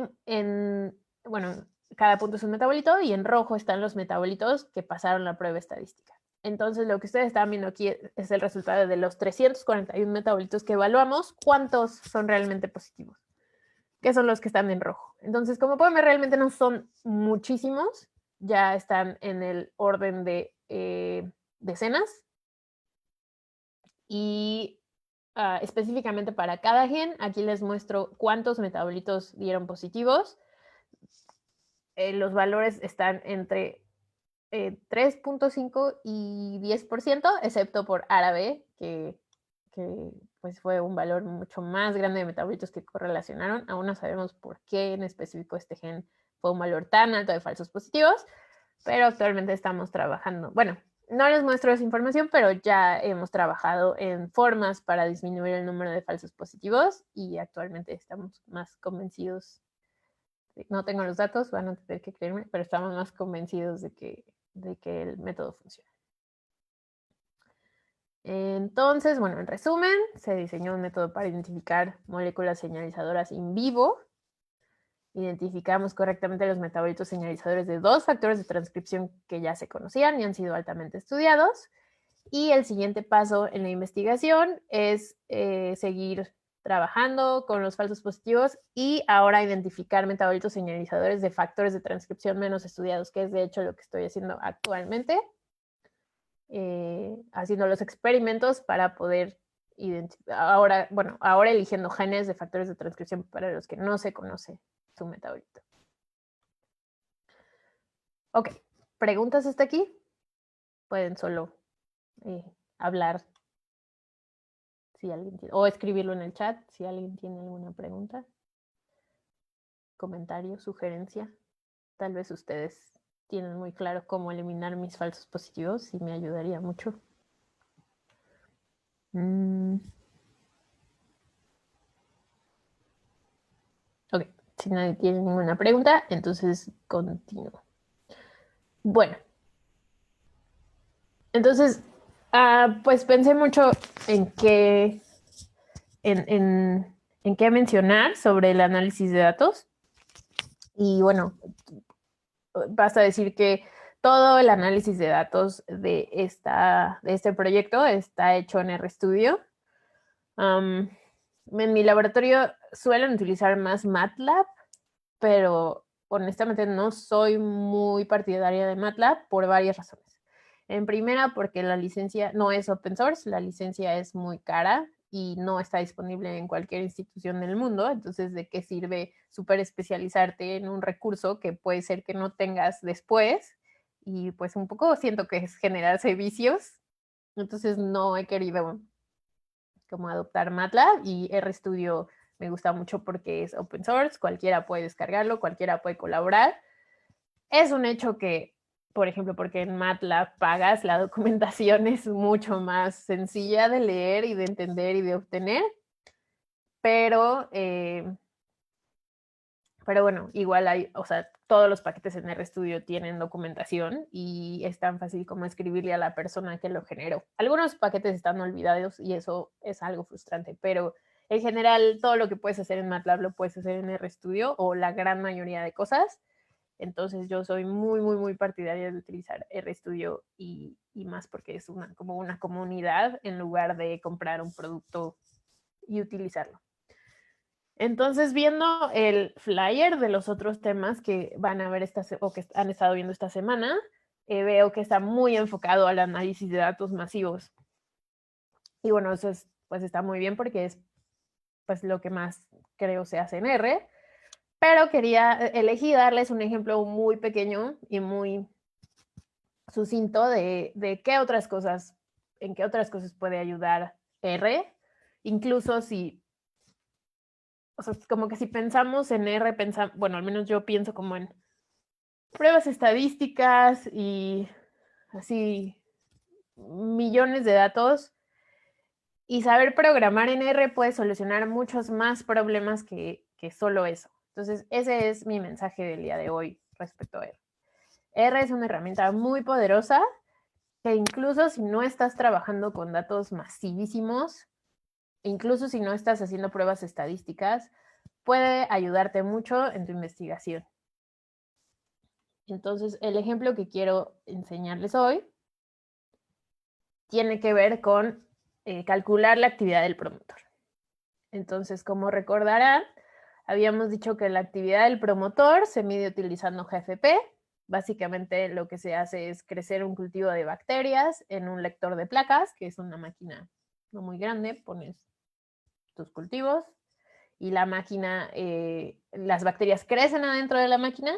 S2: bueno, cada punto es un metabolito, y en rojo están los metabolitos que pasaron la prueba estadística. Entonces, lo que ustedes están viendo aquí es el resultado de los 341 metabolitos que evaluamos. ¿Cuántos son realmente positivos? ¿Qué son los que están en rojo? Entonces, como pueden ver, realmente no son muchísimos. Ya están en el orden de decenas. Y específicamente para cada gen, aquí les muestro cuántos metabolitos dieron positivos. Los valores están entre 3.5 y 10%, excepto por árabe, que pues fue un valor mucho más grande de metabolitos que correlacionaron. Aún no sabemos por qué en específico este gen fue un valor tan alto de falsos positivos, pero actualmente estamos trabajando. Bueno, no les muestro esa información, pero ya hemos trabajado en formas para disminuir el número de falsos positivos, y actualmente estamos más convencidos. No tengo los datos, van a tener que creerme, pero estamos más convencidos de que el método funciona. Entonces, bueno, en resumen, se diseñó un método para identificar moléculas señalizadoras in vivo. Identificamos correctamente los metabolitos señalizadores de 2 factores de transcripción que ya se conocían y han sido altamente estudiados. Y el siguiente paso en la investigación es seguir trabajando con los falsos positivos y ahora identificar metabolitos señalizadores de factores de transcripción menos estudiados, que es de hecho lo que estoy haciendo actualmente, haciendo los experimentos para poder ahora eligiendo genes de factores de transcripción para los que no se conoce su metabolito. Ok, ¿preguntas hasta aquí? Pueden solo hablar si alguien tiene, o escribirlo en el chat si alguien tiene alguna pregunta, comentario, sugerencia. Tal vez ustedes tienen muy claro cómo eliminar mis falsos positivos y me ayudaría mucho. Ok, si nadie tiene ninguna pregunta, entonces continúo. Bueno, entonces, pues pensé mucho en qué mencionar sobre el análisis de datos. Y bueno, basta decir que todo el análisis de datos de este proyecto está hecho en RStudio. En mi laboratorio suelen utilizar más MATLAB, pero honestamente no soy muy partidaria de MATLAB por varias razones. En primera, porque la licencia no es open source, la licencia es muy cara y no está disponible en cualquier institución del mundo. Entonces, ¿de qué sirve súper especializarte en un recurso que puede ser que no tengas después? Y pues un poco siento que es generar servicios. Entonces no he querido como adoptar MATLAB, y RStudio me gusta mucho porque es open source, cualquiera puede descargarlo, cualquiera puede colaborar. Es un hecho que, por ejemplo, porque en MATLAB pagas, la documentación es mucho más sencilla de leer y de entender y de obtener, pero bueno, igual hay, o sea, todos los paquetes en RStudio tienen documentación y es tan fácil como escribirle a la persona que lo generó. Algunos paquetes están olvidados y eso es algo frustrante, pero en general todo lo que puedes hacer en MATLAB lo puedes hacer en RStudio, o la gran mayoría de cosas. Entonces yo soy muy, muy, muy partidaria de utilizar RStudio, y más porque es como una comunidad en lugar de comprar un producto y utilizarlo. Entonces, viendo el flyer de los otros temas que van a ver o que han estado viendo esta semana, veo que está muy enfocado al análisis de datos masivos. Y bueno, eso pues está muy bien porque es pues lo que más creo se hace en R. Pero elegí darles un ejemplo muy pequeño y muy sucinto de en qué otras cosas puede ayudar R, incluso si, o sea, como que si pensamos en R, bueno, al menos yo pienso como en pruebas estadísticas y así millones de datos, y saber programar en R puede solucionar muchos más problemas que solo eso. Entonces, ese es mi mensaje del día de hoy respecto a R. R es una herramienta muy poderosa que incluso si no estás trabajando con datos masivísimos, incluso si no estás haciendo pruebas estadísticas, puede ayudarte mucho en tu investigación. Entonces, el ejemplo que quiero enseñarles hoy tiene que ver con calcular la actividad del promotor. Entonces, como recordarán, habíamos dicho que la actividad del promotor se mide utilizando GFP. Básicamente lo que se hace es crecer un cultivo de bacterias en un lector de placas, que es una máquina no muy grande. Pones tus cultivos y la máquina, las bacterias crecen adentro de la máquina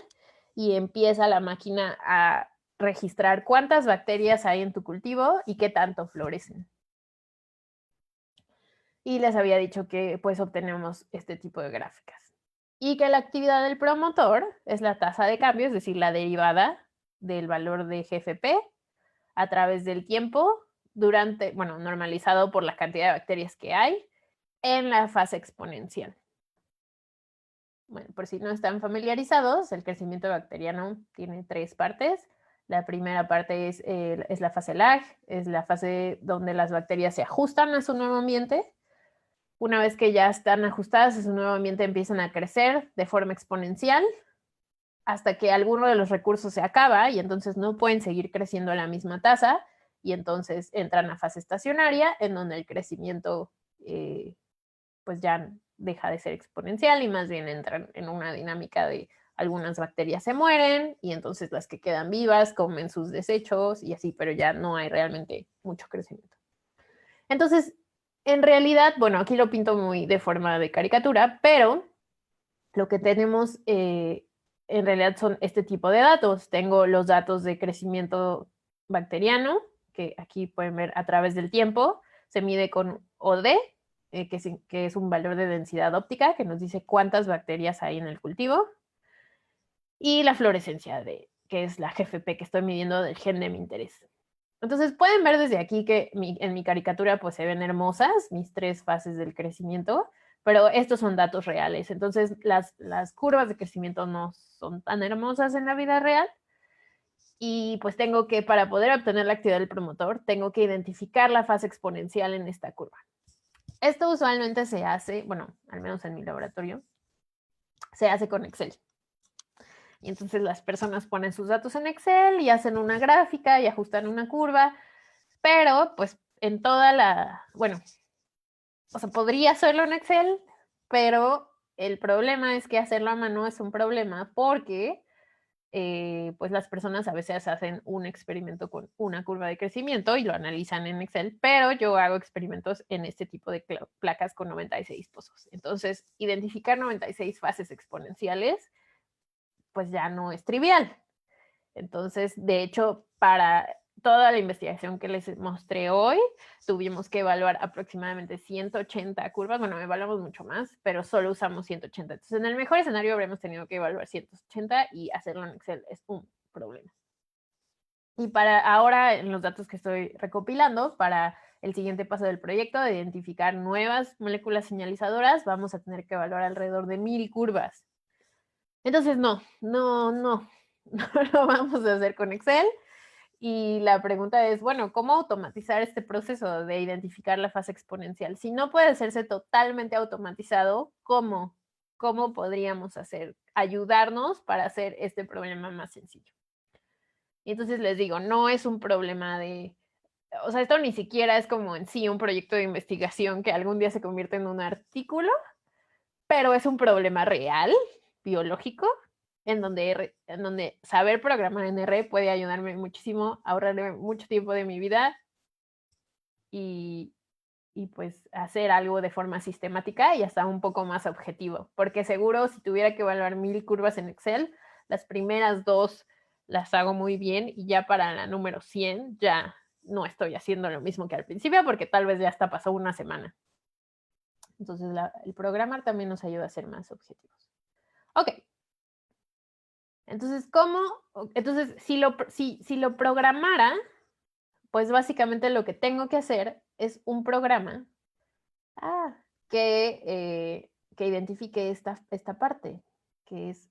S2: y empieza la máquina a registrar cuántas bacterias hay en tu cultivo y qué tanto florecen. Y les había dicho que pues obtenemos este tipo de gráficas. Y que la actividad del promotor es la tasa de cambio, es decir, la derivada del valor de GFP a través del tiempo normalizado por la cantidad de bacterias que hay en la fase exponencial. Bueno, por si no están familiarizados, el crecimiento bacteriano tiene 3 partes. La primera parte es la fase lag, es la fase donde las bacterias se ajustan a su nuevo ambiente. Una vez que ya están ajustadas a su nuevo ambiente, empiezan a crecer de forma exponencial hasta que alguno de los recursos se acaba y entonces no pueden seguir creciendo a la misma tasa, y entonces entran a fase estacionaria, en donde el crecimiento pues ya deja de ser exponencial y más bien entran en una dinámica de algunas bacterias se mueren y entonces las que quedan vivas comen sus desechos y así, pero ya no hay realmente mucho crecimiento. Entonces, en realidad, bueno, aquí lo pinto muy de forma de caricatura, pero lo que tenemos en realidad son este tipo de datos. Tengo los datos de crecimiento bacteriano, que aquí pueden ver a través del tiempo. Se mide con OD, que es un valor de densidad óptica, que nos dice cuántas bacterias hay en el cultivo. Y la fluorescencia, que es la GFP que estoy midiendo del gen de mi interés. Entonces pueden ver desde aquí que en mi caricatura pues se ven hermosas mis 3 fases del crecimiento, pero estos son datos reales. Entonces las curvas de crecimiento no son tan hermosas en la vida real, y pues para poder obtener la actividad del promotor, tengo que identificar la fase exponencial en esta curva. Esto usualmente se hace, bueno, al menos en mi laboratorio, se hace con Excel. Y entonces las personas ponen sus datos en Excel y hacen una gráfica y ajustan una curva, pero pues en o sea, podría hacerlo en Excel, pero el problema es que hacerlo a mano es un problema porque pues las personas a veces hacen un experimento con una curva de crecimiento y lo analizan en Excel, pero yo hago experimentos en este tipo de placas con 96 pozos. Entonces, identificar 96 fases exponenciales pues ya no es trivial. Entonces, de hecho, para toda la investigación que les mostré hoy, tuvimos que evaluar aproximadamente 180 curvas. Bueno, evaluamos mucho más, pero solo usamos 180. Entonces, en el mejor escenario habremos tenido que evaluar 180 y hacerlo en Excel es un problema. Y para ahora, en los datos que estoy recopilando, para el siguiente paso del proyecto de identificar nuevas moléculas señalizadoras, vamos a tener que evaluar alrededor de 1000 curvas. Entonces, no lo vamos a hacer con Excel. Y la pregunta es, bueno, ¿cómo automatizar este proceso de identificar la fase exponencial? Si no puede hacerse totalmente automatizado, ¿cómo? ¿Cómo podríamos ayudarnos para hacer este problema más sencillo? Y entonces les digo, no es un problema o sea, esto ni siquiera es como en sí un proyecto de investigación que algún día se convierte en un artículo, pero es un problema real, biológico, en donde saber programar en R puede ayudarme muchísimo, ahorrarme mucho tiempo de mi vida y pues hacer algo de forma sistemática y hasta un poco más objetivo. Porque seguro si tuviera que evaluar 1000 curvas en Excel, las primeras 2 las hago muy bien y ya para la número 100 ya no estoy haciendo lo mismo que al principio porque tal vez ya hasta pasó una semana. Entonces el programar también nos ayuda a ser más objetivos. Ok. Entonces, si lo programara, pues básicamente lo que tengo que hacer es un programa que identifique esta parte, que es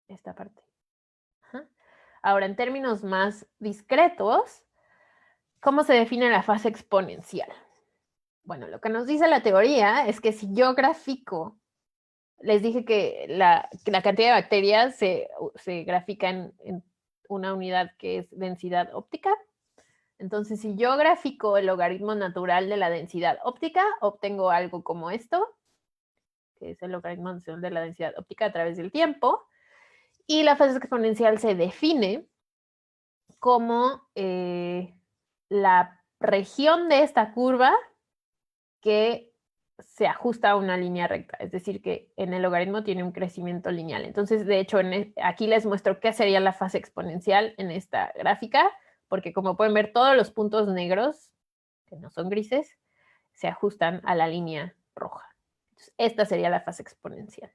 S2: esta parte. Ajá. Ahora, en términos más discretos, ¿cómo se define la fase exponencial? Bueno, lo que nos dice la teoría es que si yo grafico, les dije que la cantidad de bacterias se grafica en una unidad que es densidad óptica. Entonces, si yo grafico el logaritmo natural de la densidad óptica, obtengo algo como esto, que es el logaritmo natural de la densidad óptica a través del tiempo. Y la fase exponencial se define como la región de esta curva que se ajusta a una línea recta, es decir, que en el logaritmo tiene un crecimiento lineal. Entonces, de hecho, aquí les muestro qué sería la fase exponencial en esta gráfica, porque como pueden ver, todos los puntos negros, que no son grises, se ajustan a la línea roja. Entonces, esta sería la fase exponencial.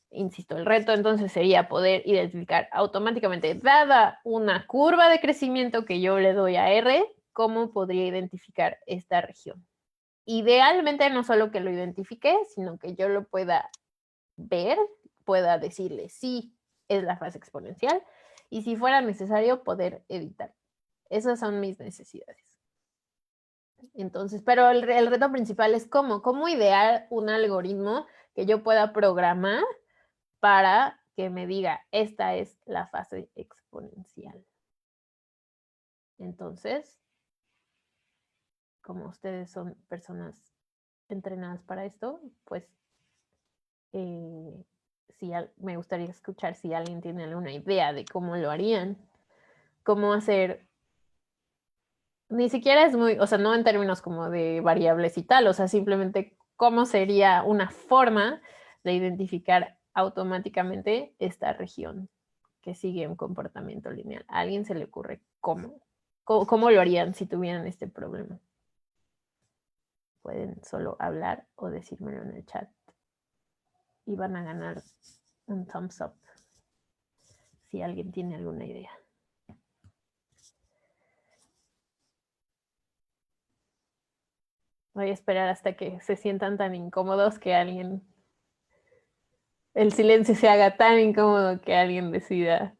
S2: Insisto, el reto entonces sería poder identificar automáticamente, dada una curva de crecimiento que yo le doy a R, cómo podría identificar esta región. Idealmente no solo que lo identifique, sino que yo lo pueda ver, pueda decirle sí, es la fase exponencial, y si fuera necesario poder editar. Esas son mis necesidades. Entonces, pero el reto principal es cómo idear un algoritmo que yo pueda programar para que me diga, esta es la fase exponencial. Entonces, como ustedes son personas entrenadas para esto, pues me gustaría escuchar si alguien tiene alguna idea de cómo lo harían, cómo hacer, ni siquiera es muy, o sea, no en términos como de variables y tal, o sea, simplemente cómo sería una forma de identificar automáticamente esta región que sigue un comportamiento lineal. ¿A alguien se le ocurre cómo lo harían si tuvieran este problema? Pueden solo hablar o decírmelo en el chat y van a ganar un thumbs up si alguien tiene alguna idea. Voy a esperar hasta que se sientan tan incómodos que el silencio se haga tan incómodo que alguien decida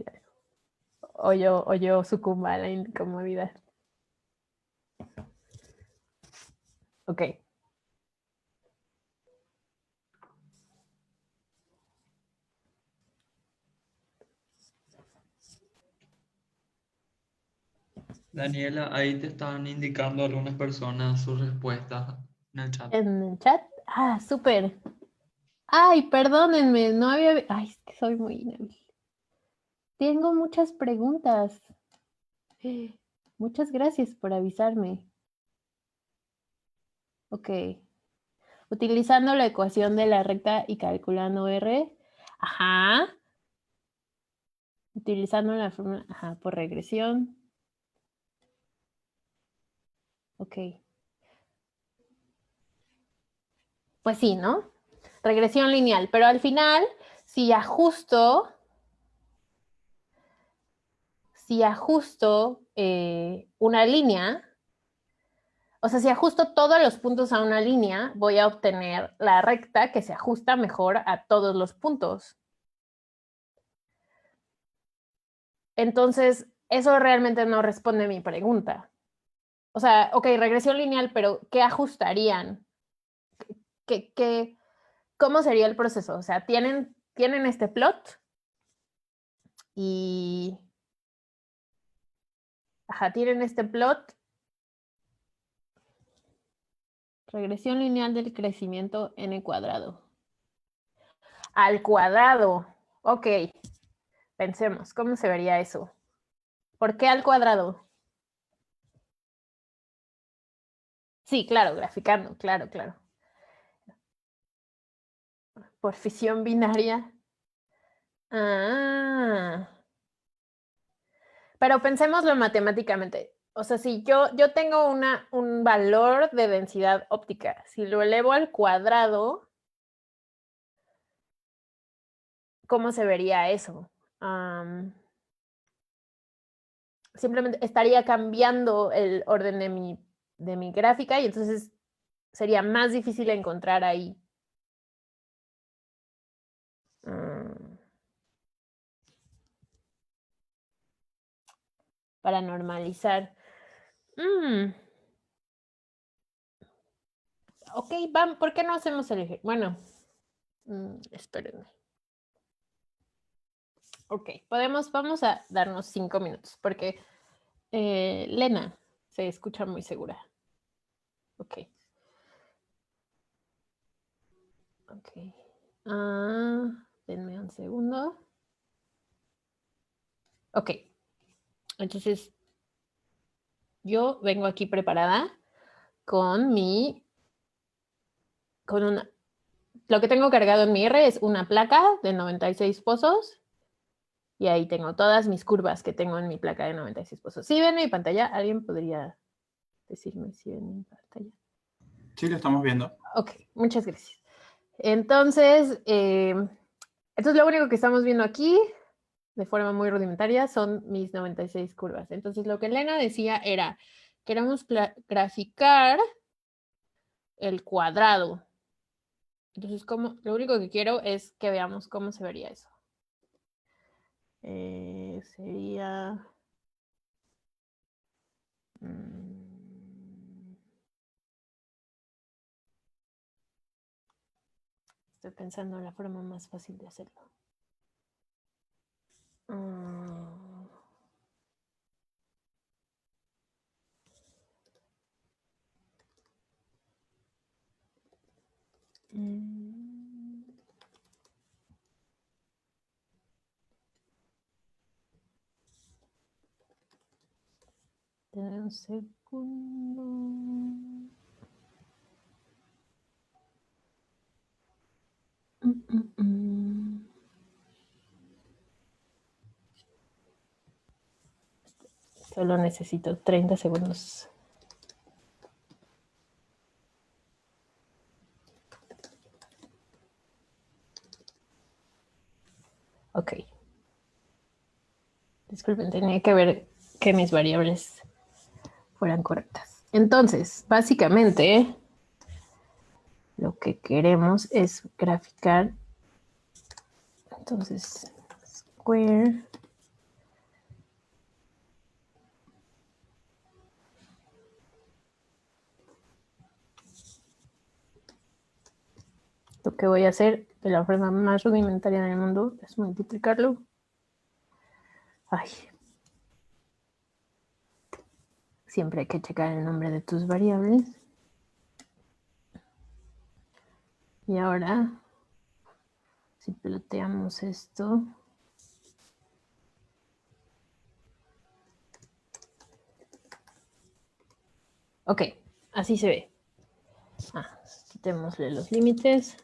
S2: algo. O yo sucumba a la incomodidad. Ok.
S1: Daniela, ahí te están indicando algunas personas sus respuestas en el chat.
S2: ¿En el chat? Ah, súper. Ay, perdónenme, no había... Ay, es que soy muy inhábil. Tengo muchas preguntas. Muchas gracias por avisarme. Ok. Utilizando la ecuación de la recta y calculando R. Ajá. Utilizando la fórmula, por regresión. Ok. Pues sí, ¿no? Regresión lineal, pero al final, si ajusto una línea, o sea, si ajusto todos los puntos a una línea, voy a obtener la recta que se ajusta mejor a todos los puntos. Entonces, eso realmente no responde a mi pregunta. O sea, ok, regresión lineal, pero ¿qué ajustarían? ¿Cómo sería el proceso? O sea, tienen este plot y... tienen este plot. Regresión lineal del crecimiento n cuadrado. Al cuadrado. Ok, pensemos, ¿cómo se vería eso? ¿Por qué al cuadrado? Sí, claro, graficando, claro. Por fisión binaria. Pero pensémoslo matemáticamente. O sea, si yo tengo un valor de densidad óptica, si lo elevo al cuadrado, ¿cómo se vería eso? Simplemente estaría cambiando el orden de mi gráfica y entonces sería más difícil encontrar ahí. Para normalizar. Ok, ¿por qué no hacemos el ejercicio? Bueno, espérenme. Ok, vamos a darnos 5 minutos, porque Lena se escucha muy segura. Ok. Denme un segundo. Ok. Entonces, yo vengo aquí preparada con lo que tengo cargado en mi R es una placa de 96 pozos. Y ahí tengo todas mis curvas que tengo en mi placa de 96 pozos. ¿Sí ven mi pantalla? ¿Alguien podría decirme si ven mi pantalla?
S3: Sí, lo estamos viendo.
S2: Ok, muchas gracias. Entonces, lo único que estamos viendo aquí, de forma muy rudimentaria, son mis 96 curvas. Entonces, lo que Elena decía era, queremos graficar el cuadrado. Entonces, lo único que quiero es que veamos cómo se vería eso. Sería... Estoy pensando en la forma más fácil de hacerlo. Un segundo. Solo necesito 30 segundos. Ok. Disculpen, tenía que ver que mis variables fueran correctas. Entonces, básicamente, lo que queremos es graficar. Entonces, square. Lo que voy a hacer de la forma más rudimentaria del mundo es multiplicarlo. Ay. Siempre hay que checar el nombre de tus variables. Y ahora, si ploteamos esto, ok, así se ve. Quitémosle los límites.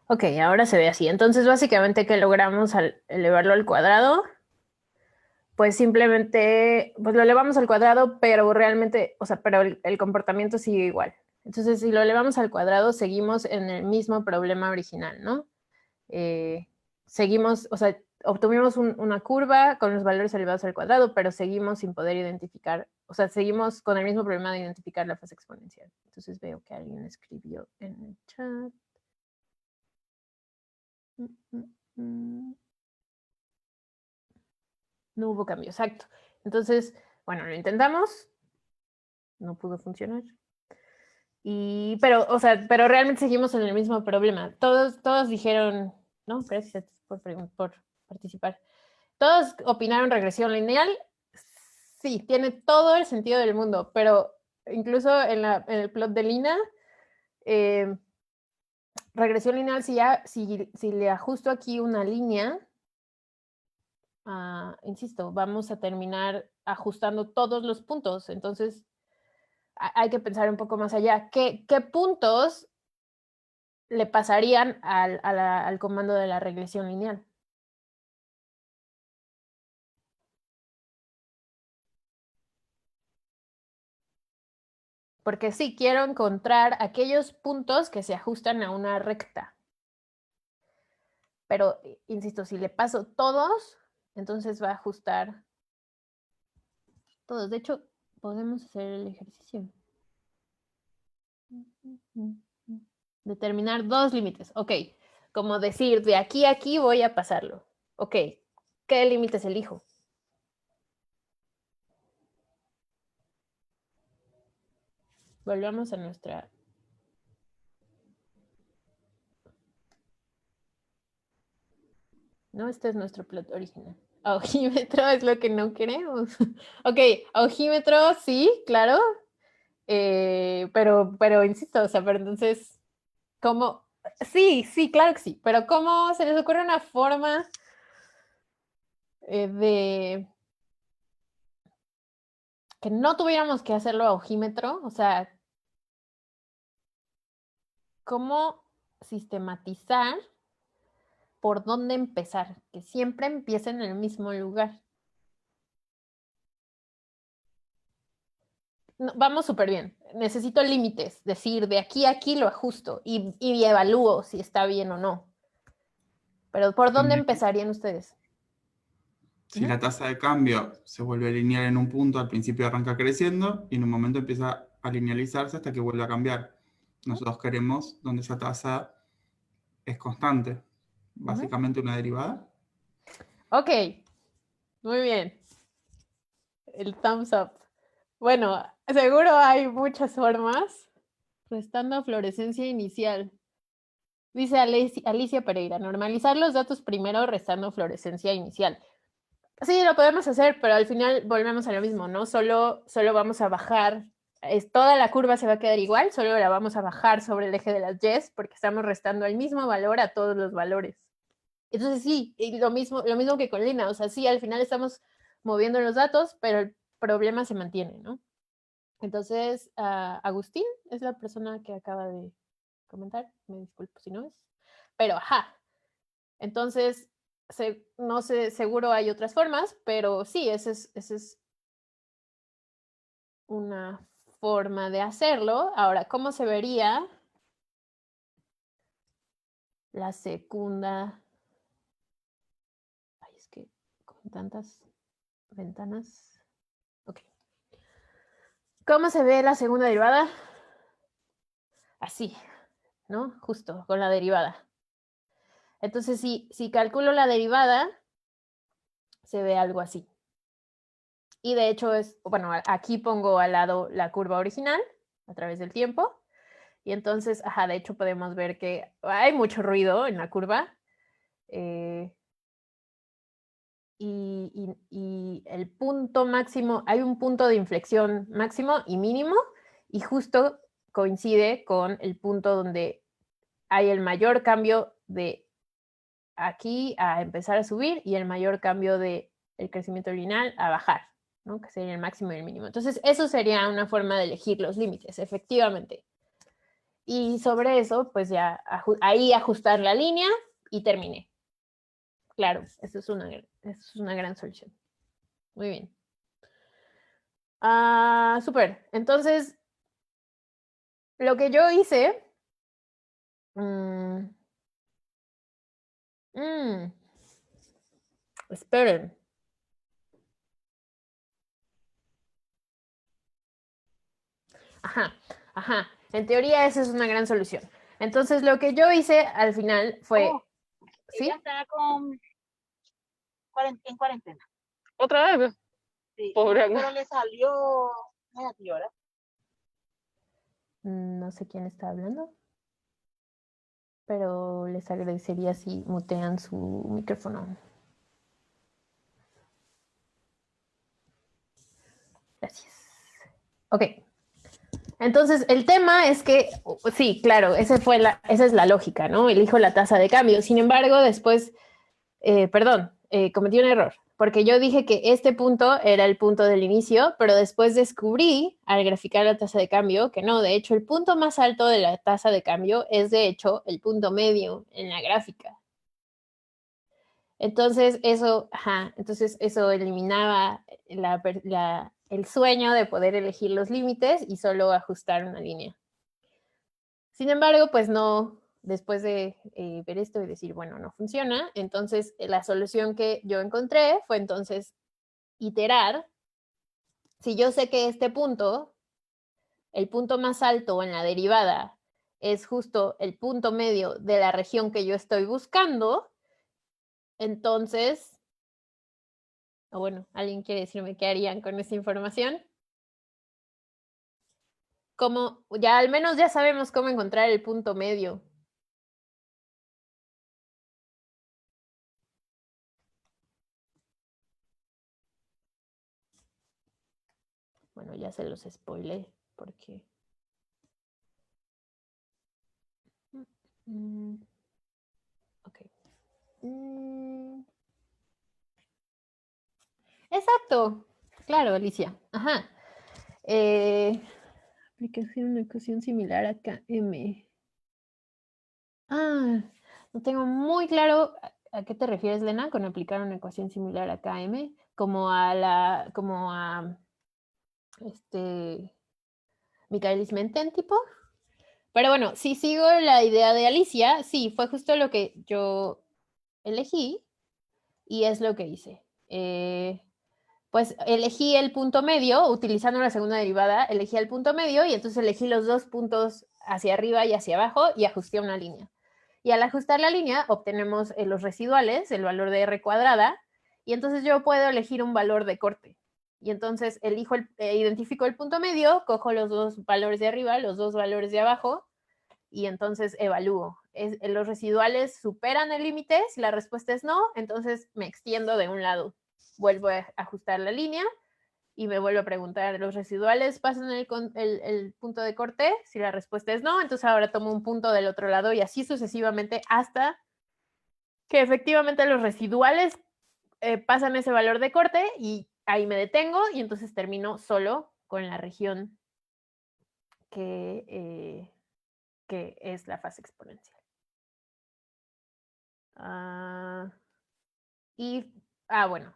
S2: Ok, ahora se ve así. Entonces, básicamente, ¿qué logramos al elevarlo al cuadrado? Pues simplemente, pues lo elevamos al cuadrado, pero realmente, o sea, pero el comportamiento sigue igual. Entonces, si lo elevamos al cuadrado, seguimos en el mismo problema original, ¿no? Seguimos, o sea, obtuvimos una curva con los valores elevados al cuadrado, pero seguimos sin poder identificar, o sea, seguimos con el mismo problema de identificar la fase exponencial. Entonces veo que alguien escribió en el chat. No hubo cambio, exacto. Entonces, bueno, lo intentamos, no pudo funcionar. Pero, o sea, pero realmente seguimos en el mismo problema. Todos dijeron, no, gracias por participar. Todos opinaron regresión lineal. Sí, tiene todo el sentido del mundo, pero incluso en el plot de Lina, regresión lineal, si le ajusto aquí una línea, insisto, vamos a terminar ajustando todos los puntos. Entonces, hay que pensar un poco más allá. ¿Qué puntos le pasarían al comando de la regresión lineal? Porque sí, quiero encontrar aquellos puntos que se ajustan a una recta. Pero, insisto, si le paso todos, entonces va a ajustar todos. De hecho, podemos hacer el ejercicio. Determinar dos límites. Ok, como decir, de aquí a aquí voy a pasarlo. Ok, ¿qué límites elijo? Volvamos a nuestra... No, este es nuestro plot original. Ojímetro es lo que no queremos. Ok, ojímetro, sí, claro. Pero insisto, o sea, pero entonces, ¿cómo? Sí, claro que sí, pero ¿cómo se les ocurre una forma de que no tuviéramos que hacerlo a ojímetro? O sea, ¿cómo sistematizar por dónde empezar? Que siempre empiece en el mismo lugar. No, vamos súper bien. Necesito límites, decir, de aquí a aquí lo ajusto y evalúo si está bien o no. Pero ¿por dónde empezarían ustedes?
S3: Si la tasa de cambio se vuelve lineal en un punto, al principio arranca creciendo y en un momento empieza a linealizarse hasta que vuelve a cambiar. Nosotros queremos donde esa tasa es constante, básicamente una derivada.
S2: Ok, muy bien. El thumbs up. Bueno, seguro hay muchas formas. Restando fluorescencia inicial. Dice Alicia Pereira, normalizar los datos primero restando fluorescencia inicial. Sí, lo podemos hacer, pero al final volvemos a lo mismo, ¿no? Solo vamos a bajar, toda la curva se va a quedar igual, solo la vamos a bajar sobre el eje de las Ys porque estamos restando el mismo valor a todos los valores. Entonces sí, y lo mismo que con Lina, o sea, sí, al final estamos moviendo los datos, pero el problema se mantiene, ¿no? Entonces, Agustín es la persona que acaba de comentar, me disculpo si no es, pero ajá, entonces, no sé, seguro hay otras formas, pero sí, esa es una forma de hacerlo. Ahora, ¿cómo se vería la segunda? Ay, es que con tantas ventanas. Ok. ¿Cómo se ve la segunda derivada? Así, ¿no? Justo, con la derivada. Entonces, si calculo la derivada, se ve algo así. Y de hecho bueno, aquí pongo al lado la curva original a través del tiempo. Y entonces, de hecho podemos ver que hay mucho ruido en la curva. Y el punto máximo, hay un punto de inflexión máximo y mínimo, y justo coincide con el punto donde hay el mayor cambio de aquí a empezar a subir y el mayor cambio de el crecimiento lineal a bajar, ¿no? Que sería el máximo y el mínimo. Entonces, eso sería una forma de elegir los límites, efectivamente. Y sobre eso, pues ya ahí ajustar la línea y terminé. Claro, eso es una gran solución. Muy bien. Súper. Entonces, lo que yo hice... esperen. Ajá. En teoría esa es una gran solución. Entonces, lo que yo hice al final fue... ¿sí?
S4: Ella está en cuarentena.
S5: ¿Otra vez?
S4: Sí,
S5: Pobre
S4: pero le salió negativo, ¿verdad?
S2: No sé quién está hablando, pero les agradecería si mutean su micrófono. Gracias. Ok. Entonces, el tema es que, sí, claro, esa es la lógica, ¿no? Elijo la tasa de cambio. Sin embargo, después, cometí un error, porque yo dije que este punto era el punto del inicio, pero después descubrí, al graficar la tasa de cambio, que no, de hecho, el punto más alto de la tasa de cambio es, de hecho, el punto medio en la gráfica. Entonces, eso eliminaba el sueño de poder elegir los límites y solo ajustar una línea. Sin embargo, pues no, después de ver esto y decir, bueno, no funciona, entonces la solución que yo encontré fue entonces iterar. Si yo sé que este punto, el punto más alto en la derivada, es justo el punto medio de la región que yo estoy buscando, entonces, bueno, ¿alguien quiere decirme qué harían con esa información? Como ya al menos ya sabemos cómo encontrar el punto medio. Bueno, ya se los spoilé porque... ok. Exacto. Claro, Alicia. Ajá. Aplicación una ecuación similar a KM. No tengo muy claro a qué te refieres, Lena, con aplicar una ecuación similar a KM, como a Michaelis-Menten tipo. Pero bueno, si sigo la idea de Alicia, sí, fue justo lo que yo elegí y es lo que hice. Pues elegí el punto medio, utilizando la segunda derivada, elegí el punto medio y entonces elegí los dos puntos hacia arriba y hacia abajo y ajusté una línea. Y al ajustar la línea obtenemos los residuales, el valor de R cuadrada, y entonces yo puedo elegir un valor de corte. Y entonces identifico el punto medio, cojo los dos valores de arriba, los dos valores de abajo, y entonces evalúo. Los residuales superan el límite, si la respuesta es no, entonces me extiendo de un lado. Vuelvo a ajustar la línea y me vuelvo a preguntar, ¿los residuales pasan el punto de corte? Si la respuesta es no, entonces ahora tomo un punto del otro lado y así sucesivamente hasta que efectivamente los residuales pasan ese valor de corte y ahí me detengo y entonces termino solo con la región que es la fase exponencial. Bueno,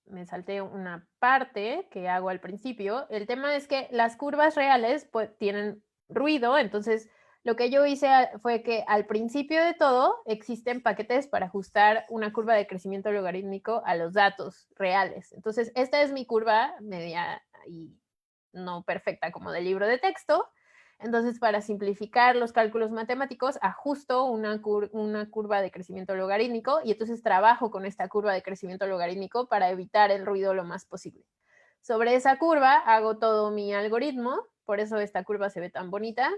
S2: me salté una parte que hago al principio. El tema es que las curvas reales pues, tienen ruido, entonces lo que yo hice fue que al principio de todo existen paquetes para ajustar una curva de crecimiento logarítmico a los datos reales. Entonces, esta es mi curva media y no perfecta como del libro de texto. Entonces, para simplificar los cálculos matemáticos, ajusto una curva de crecimiento logarítmico y entonces trabajo con esta curva de crecimiento logarítmico para evitar el ruido lo más posible. Sobre esa curva hago todo mi algoritmo, por eso esta curva se ve tan bonita,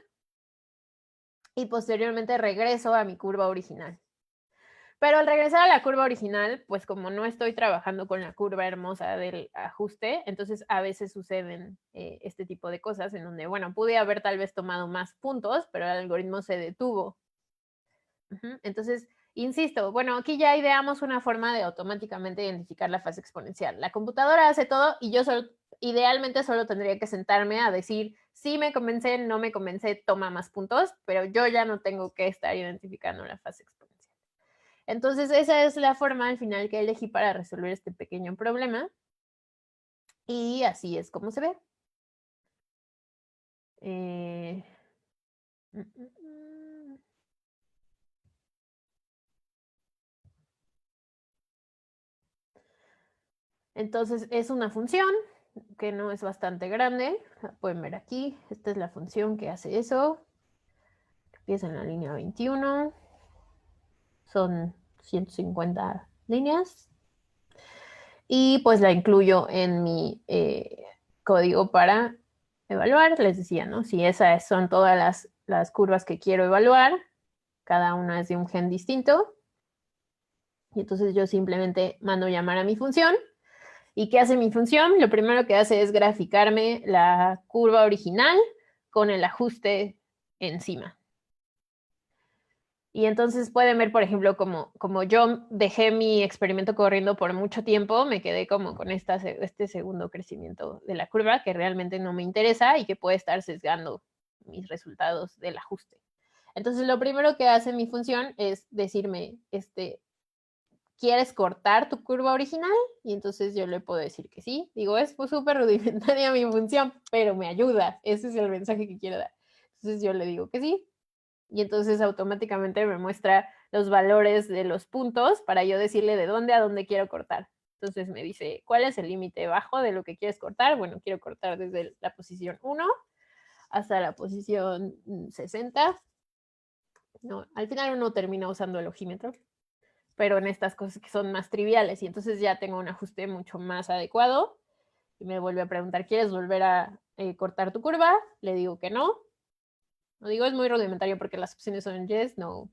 S2: y posteriormente regreso a mi curva original. Pero al regresar a la curva original, pues como no estoy trabajando con la curva hermosa del ajuste, entonces a veces suceden este tipo de cosas en donde, bueno, pude haber tal vez tomado más puntos, pero el algoritmo se detuvo. Entonces, insisto, bueno, aquí ya ideamos una forma de automáticamente identificar la fase exponencial. La computadora hace todo y yo solo Idealmente solo tendría que sentarme a decir, sí me convencé, no me convencé, toma más puntos, pero yo ya no tengo que estar identificando la fase exponencial. Entonces, esa es la forma al final que elegí para resolver este pequeño problema. Y así es como se ve. Entonces, es una función que no es bastante grande. La pueden ver aquí. Esta es la función que hace eso. Empieza en la línea 21. Son 150 líneas. Y pues la incluyo en mi código para evaluar. Les decía, ¿no? Si esas son todas las curvas que quiero evaluar, cada una es de un gen distinto. Y entonces yo simplemente mando llamar a mi función. ¿Y qué hace mi función? Lo primero que hace es graficarme la curva original con el ajuste encima. Y entonces pueden ver, por ejemplo, como yo dejé mi experimento corriendo por mucho tiempo, me quedé como con este segundo crecimiento de la curva que realmente no me interesa y que puede estar sesgando mis resultados del ajuste. Entonces, lo primero que hace mi función es decirme, ¿quieres cortar tu curva original? Y entonces yo le puedo decir que sí. Digo, es súper rudimentaria mi función, pero me ayuda. Ese es el mensaje que quiero dar. Entonces yo le digo que sí. Y entonces automáticamente me muestra los valores de los puntos para yo decirle de dónde a dónde quiero cortar. Entonces me dice, ¿cuál es el límite bajo de lo que quieres cortar? Bueno, quiero cortar desde la posición 1 hasta la posición 60. No, al final uno termina usando el ojímetro, pero en estas cosas que son más triviales. Y entonces ya tengo un ajuste mucho más adecuado. Y me vuelve a preguntar, ¿quieres volver a cortar tu curva? Le digo que no. No digo, es muy rudimentario porque las opciones son yes, no,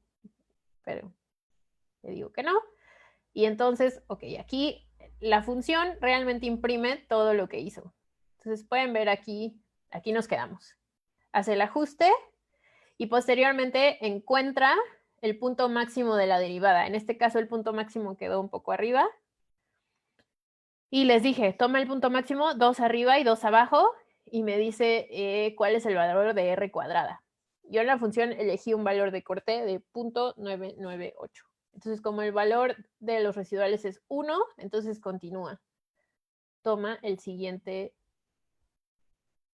S2: pero le digo que no. Y entonces, ok, aquí la función realmente imprime todo lo que hizo. Entonces pueden ver aquí nos quedamos. Hace el ajuste y posteriormente encuentra el punto máximo de la derivada. En este caso el punto máximo quedó un poco arriba. Y les dije, toma el punto máximo, 2 arriba y 2 abajo, y me dice cuál es el valor de R cuadrada. Yo en la función elegí un valor de corte de 0.998. Entonces, como el valor de los residuales es 1, entonces continúa. Toma el siguiente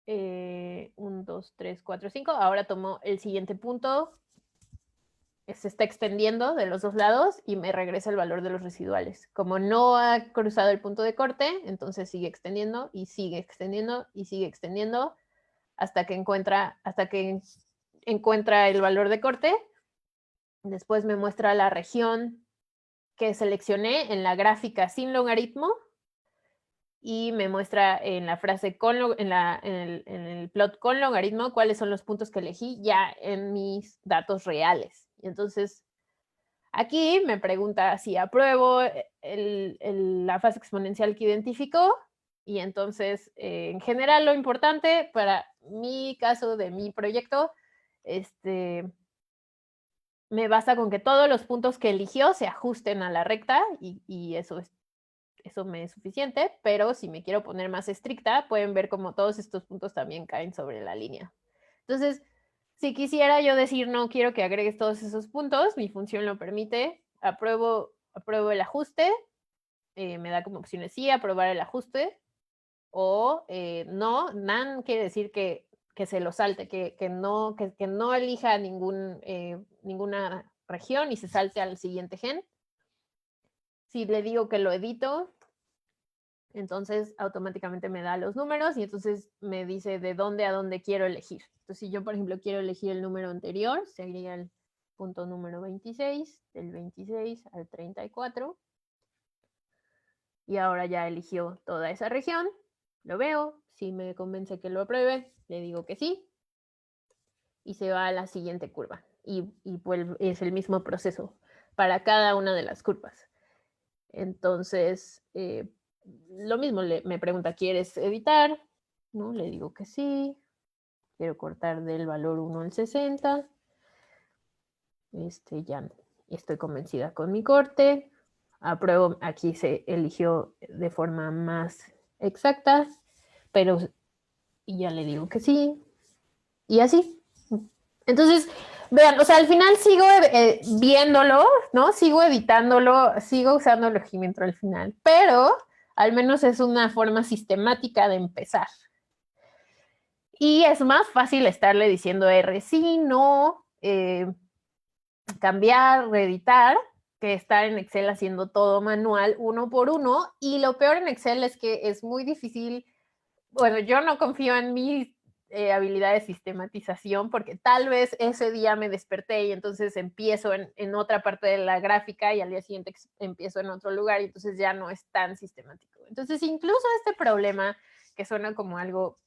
S2: 1, 2, 3, 4, 5. Ahora tomo el siguiente punto. Se está extendiendo de los dos lados y me regresa el valor de los residuales. Como no ha cruzado el punto de corte, entonces sigue extendiendo y sigue extendiendo y sigue extendiendo hasta que encuentra el valor de corte. Después me muestra la región que seleccioné en la gráfica sin logaritmo y me muestra en la frase en el plot con logaritmo cuáles son los puntos que elegí ya en mis datos reales. Y entonces aquí me pregunta si apruebo la fase exponencial que identificó y entonces en general lo importante para mi caso de mi proyecto, me basta con que todos los puntos que eligió se ajusten a la recta y eso me es suficiente, pero si me quiero poner más estricta, pueden ver como todos estos puntos también caen sobre la línea. Entonces, si quisiera yo decir no quiero que agregues todos esos puntos, mi función lo permite, apruebo el ajuste, me da como opciones sí, aprobar el ajuste, o no, none quiere decir que se lo salte, que no elija ninguna región y se salte al siguiente gen. Si le digo que lo edito, entonces automáticamente me da los números y entonces me dice de dónde a dónde quiero elegir. Entonces, si yo, por ejemplo, quiero elegir el número anterior, sería el punto número 26, del 26 al 34. Y ahora ya eligió toda esa región. Lo veo, si me convence que lo apruebe, le digo que sí. Y se va a la siguiente curva. Y pues es el mismo proceso para cada una de las curvas. Entonces, lo mismo me pregunta, ¿quieres editar? ¿No? Le digo que sí. Quiero cortar del valor 1 al 60. Ya estoy convencida con mi corte. Apruebo, aquí se eligió de forma más exacta. pero y ya le digo que sí, y así. Entonces, vean, o sea, al final sigo viéndolo, ¿no? Sigo editándolo, sigo usando el Logimetro al final, pero al menos es una forma sistemática de empezar. Y es más fácil estarle diciendo R sí, no, cambiar, reeditar, que estar en Excel haciendo todo manual, uno por uno. Y lo peor en Excel es que es muy difícil. Bueno, yo no confío en mis habilidades de sistematización porque tal vez ese día me desperté y entonces empiezo en otra parte de la gráfica y al día siguiente empiezo en otro lugar y entonces ya no es tan sistemático. Entonces, incluso este problema que suena como algo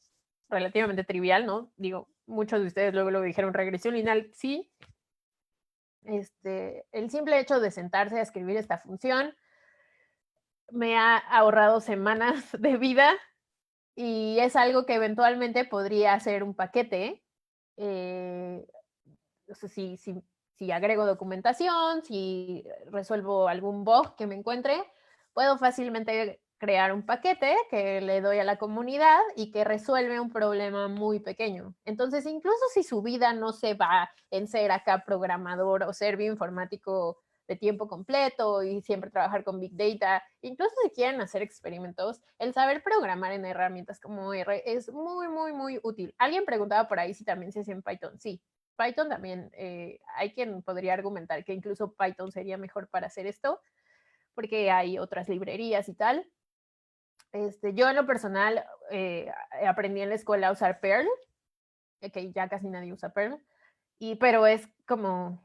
S2: relativamente trivial, ¿no? Digo, muchos de ustedes luego lo dijeron, regresión lineal, sí. El simple hecho de sentarse a escribir esta función me ha ahorrado semanas de vida y es algo que eventualmente podría hacer un paquete. O sea, si agrego documentación, si resuelvo algún bug que me encuentre, puedo fácilmente crear un paquete que le doy a la comunidad y que resuelve un problema muy pequeño. Entonces, incluso si su vida no se va en ser acá programador o ser bioinformático de tiempo completo y siempre trabajar con Big Data, incluso si quieren hacer experimentos, el saber programar en herramientas como R es muy, muy, muy útil. Alguien preguntaba por ahí si también se hace en Python. Sí, Python también, hay quien podría argumentar que incluso Python sería mejor para hacer esto, porque hay otras librerías y tal. Yo en lo personal aprendí en la escuela a usar Perl, que ya casi nadie usa Perl, pero es como,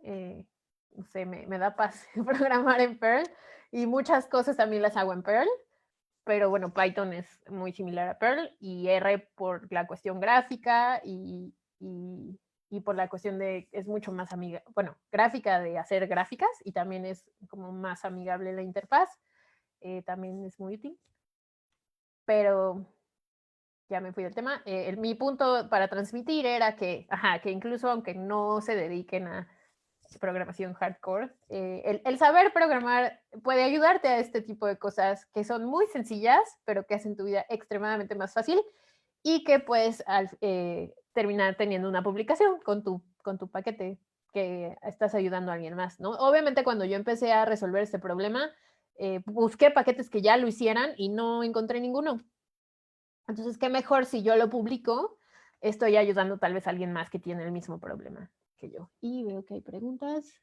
S2: no sé, me da paz programar en Perl y muchas cosas también las hago en Perl, pero bueno, Python es muy similar a Perl y R por la cuestión gráfica y por la cuestión de, es mucho más amigable, bueno, gráfica de hacer gráficas y también es como más amigable la interfaz, también es muy útil. Pero ya me fui del tema. Mi punto para transmitir era que incluso aunque no se dediquen a programación hardcore, el saber programar puede ayudarte a este tipo de cosas que son muy sencillas, pero que hacen tu vida extremadamente más fácil y que puedes terminar teniendo una publicación con tu paquete que estás ayudando a alguien más, ¿no? Obviamente cuando yo empecé a resolver este problema, busqué paquetes que ya lo hicieran y no encontré ninguno. Entonces, qué mejor si yo lo publico, estoy ayudando tal vez a alguien más que tiene el mismo problema que yo. Y veo que hay preguntas.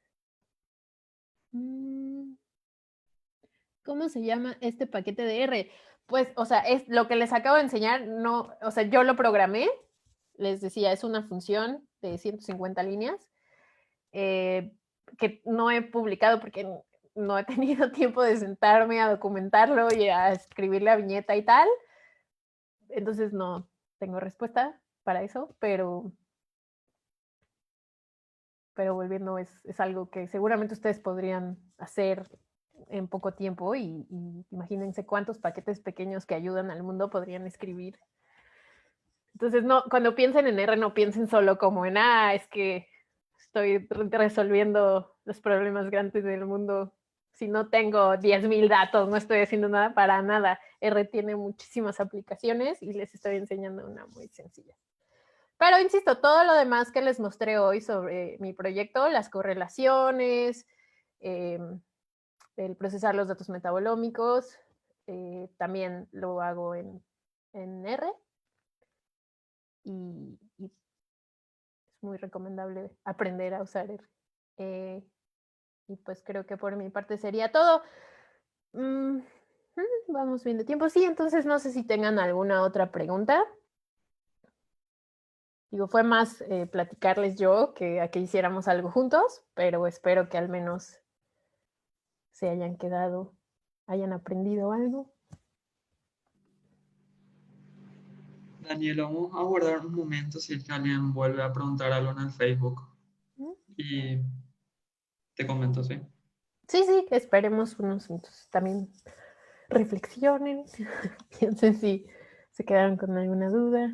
S2: ¿Cómo se llama este paquete de R? Pues, o sea, es lo que les acabo de enseñar, no, o sea, yo lo programé, les decía, es una función de 150 líneas que no he publicado porque no he tenido tiempo de sentarme a documentarlo y a escribir la viñeta y tal. Entonces no tengo respuesta para eso, pero volviendo es algo que seguramente ustedes podrían hacer en poco tiempo y imagínense cuántos paquetes pequeños que ayudan al mundo podrían escribir. Entonces, no, cuando piensen en R, no piensen solo como en, es que estoy resolviendo los problemas grandes del mundo. Si no tengo 10,000 datos, no estoy haciendo nada para nada. R tiene muchísimas aplicaciones y les estoy enseñando una muy sencilla. Pero insisto, todo lo demás que les mostré hoy sobre mi proyecto, las correlaciones, el procesar los datos metabolómicos, también lo hago en R y es muy recomendable aprender a usar R. Y pues creo que por mi parte sería todo. Vamos bien de tiempo. Sí, entonces no sé si tengan alguna otra pregunta. Digo, fue más platicarles yo que a que hiciéramos algo juntos, pero espero que al menos se hayan quedado, hayan aprendido algo.
S1: Daniel, vamos a guardar un momento si es que alguien vuelve a preguntar algo en el Facebook. Y te comento, ¿sí?
S2: Sí, esperemos unos minutos. También reflexionen, piensen si se quedaron con alguna duda.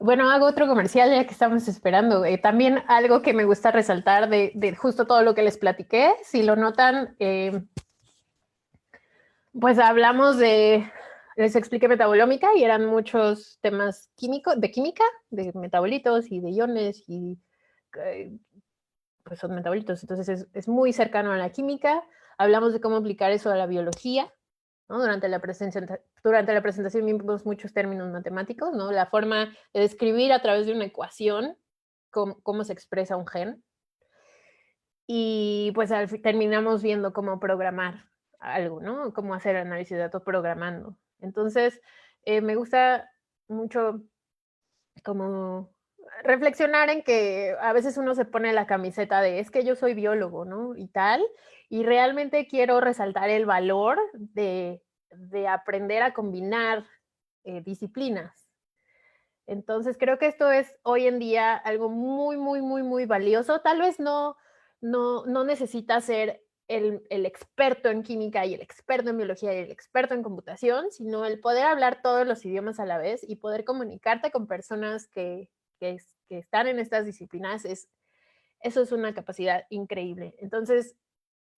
S2: Bueno, hago otro comercial ya que estamos esperando. También algo que me gusta resaltar de justo todo lo que les platiqué, si lo notan, pues hablamos les expliqué metabolómica y eran muchos temas químicos, de química, de metabolitos y de iones y pues son metabolitos, entonces es muy cercano a la química. Hablamos de cómo aplicar eso a la biología, ¿no? Durante la presentación vimos muchos términos matemáticos, ¿no? La forma de describir a través de una ecuación cómo se expresa un gen. Y pues terminamos viendo cómo programar algo, ¿no? Cómo hacer análisis de datos programando. Entonces, me gusta mucho como reflexionar en que a veces uno se pone la camiseta de es que yo soy biólogo, ¿no? Y tal, y realmente quiero resaltar el valor de aprender a combinar disciplinas. Entonces creo que esto es hoy en día algo muy, muy, muy, muy valioso. Tal vez no necesitas ser el experto en química y el experto en biología y el experto en computación, sino el poder hablar todos los idiomas a la vez y poder comunicarte con personas que están en estas disciplinas, eso es una capacidad increíble. Entonces,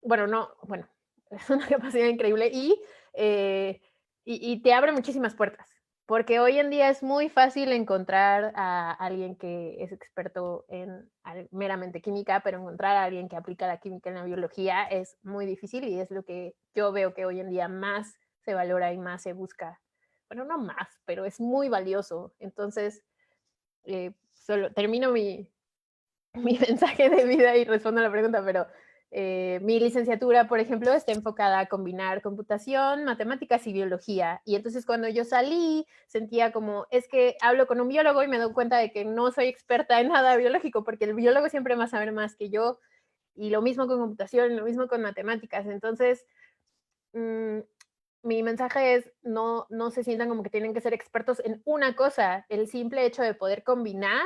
S2: bueno, es una capacidad increíble y te abre muchísimas puertas, porque hoy en día es muy fácil encontrar a alguien que es experto en meramente química, pero encontrar a alguien que aplica la química en la biología es muy difícil y es lo que yo veo que hoy en día más se valora y más se busca. Bueno, no más, pero es muy valioso. Entonces, solo termino mi mensaje de vida y respondo a la pregunta, pero mi licenciatura, por ejemplo, está enfocada a combinar computación, matemáticas y biología. Y entonces cuando yo salí, sentía como, es que hablo con un biólogo y me doy cuenta de que no soy experta en nada biológico, porque el biólogo siempre va a saber más que yo, y lo mismo con computación, lo mismo con matemáticas. Entonces, mmm, mi mensaje es no se sientan como que tienen que ser expertos en una cosa. El simple hecho de poder combinar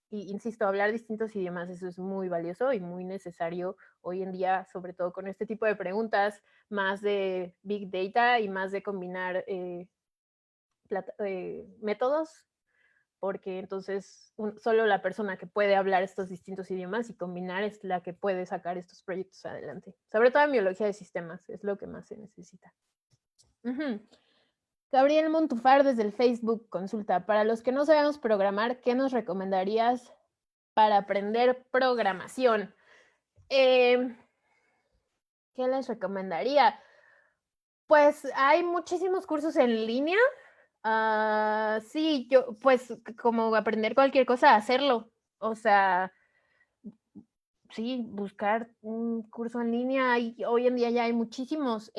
S2: y, insisto, hablar distintos idiomas, eso es muy valioso y muy necesario hoy en día, sobre todo con este tipo de preguntas más de Big Data y más de combinar métodos, porque entonces solo la persona que puede hablar estos distintos idiomas y combinar es la que puede sacar estos proyectos adelante. Sobre todo en biología de sistemas, es lo que más se necesita. Gabriel Montufar desde el Facebook consulta, para los que no sabemos programar, ¿qué nos recomendarías para aprender programación? ¿Qué les recomendaría? Pues hay muchísimos cursos en línea. Sí, yo, pues como aprender cualquier cosa, hacerlo. O sea, sí, buscar un curso en línea. Hoy en día ya hay muchísimos.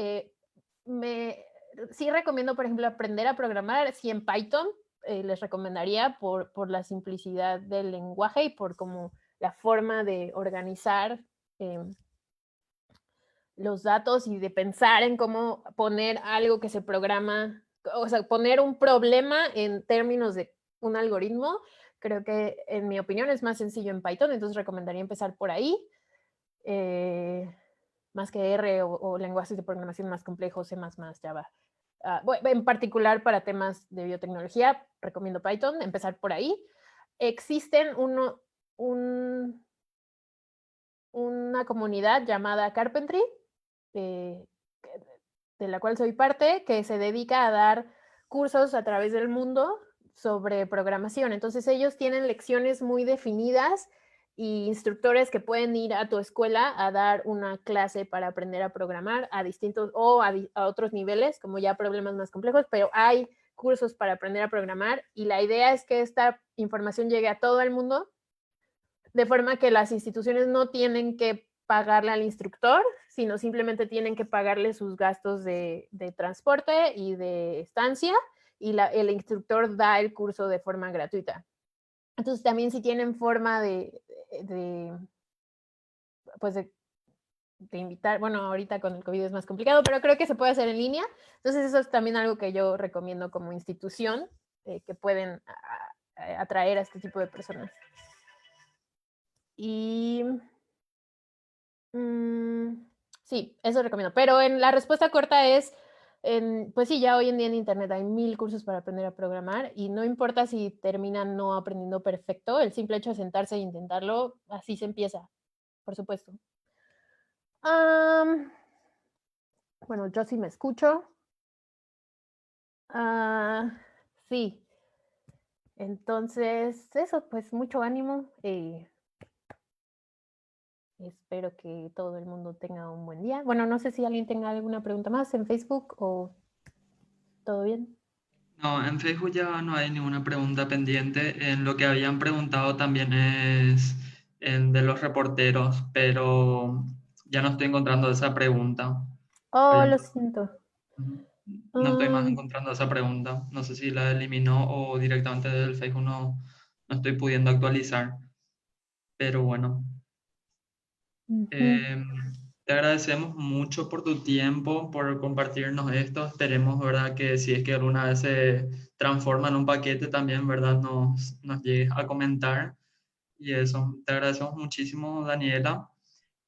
S2: Sí recomiendo, por ejemplo, aprender a programar. Sí, en Python les recomendaría por la simplicidad del lenguaje y por como la forma de organizar los datos y de pensar en cómo poner algo que se programa, o sea, poner un problema en términos de un algoritmo. Creo que, en mi opinión, es más sencillo en Python, entonces recomendaría empezar por ahí. Más que R o lenguajes de programación más complejos, C++, Java. Bueno, en particular para temas de biotecnología, recomiendo Python, empezar por ahí. Existen una comunidad llamada Carpentry, de la cual soy parte, que se dedica a dar cursos a través del mundo sobre programación. Entonces ellos tienen lecciones muy definidas y instructores que pueden ir a tu escuela a dar una clase para aprender a programar a distintos o a otros niveles, como ya problemas más complejos, pero hay cursos para aprender a programar y la idea es que esta información llegue a todo el mundo de forma que las instituciones no tienen que pagarle al instructor, sino simplemente tienen que pagarle sus gastos de transporte y de estancia y el instructor da el curso de forma gratuita. Entonces también si tienen forma pues de invitar, bueno, ahorita con el COVID es más complicado, pero creo que se puede hacer en línea. Entonces eso es también algo que yo recomiendo como institución, que pueden atraer a este tipo de personas. Y sí, eso recomiendo. Pero en la respuesta corta es Pues sí, ya hoy en día en internet hay 1000 cursos para aprender a programar y no importa si terminan no aprendiendo perfecto, el simple hecho de sentarse e intentarlo, así se empieza, por supuesto. Bueno, yo sí me escucho. Sí. Entonces, eso, pues mucho ánimo. Espero que todo el mundo tenga un buen día. Bueno, no sé si alguien tenga alguna pregunta más en Facebook o todo bien.
S1: No, en Facebook ya no hay ninguna pregunta pendiente. En lo que habían preguntado también es de los reporteros, pero ya no estoy encontrando esa pregunta.
S2: Oh,
S1: Habían-
S2: lo siento.
S1: Ujú. No estoy más
S2: Um,
S1: encontrando esa pregunta. No sé si la eliminó o directamente desde el Facebook no estoy pudiendo actualizar. Pero bueno,
S2: ujú.
S1: eh, te agradecemos mucho por tu tiempo, por compartirnos esto. Esperemos, ¿verdad? Que si es que alguna vez se transforma en un paquete también, ¿verdad? Nos llegues a comentar. Y eso, te agradecemos muchísimo, Daniela.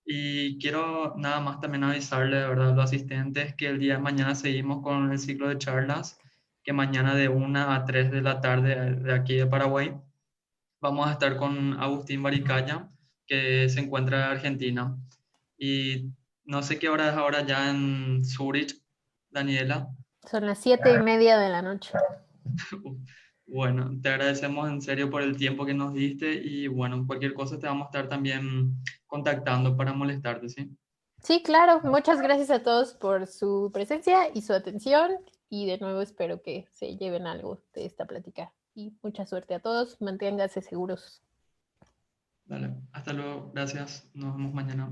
S1: Y quiero nada más también avisarle, de verdad, a los asistentes que el día de mañana seguimos con el ciclo de charlas, que mañana de 1 a 3 de la tarde de aquí de Paraguay vamos a estar con Agustín Baricaya, que se encuentra en Argentina. Y no sé qué hora es ahora ya en Zurich, Daniela.
S2: Son las 7:30 de la noche.
S1: Bueno, te agradecemos en serio por el tiempo que nos diste y bueno, cualquier cosa te vamos a estar también contactando para molestarte, ¿sí?
S2: Sí, claro. Muchas gracias a todos por su presencia y su atención. Y de nuevo espero que se lleven algo de esta plática. Y mucha suerte a todos. Manténganse seguros.
S1: Dale, hasta luego, gracias, nos vemos mañana.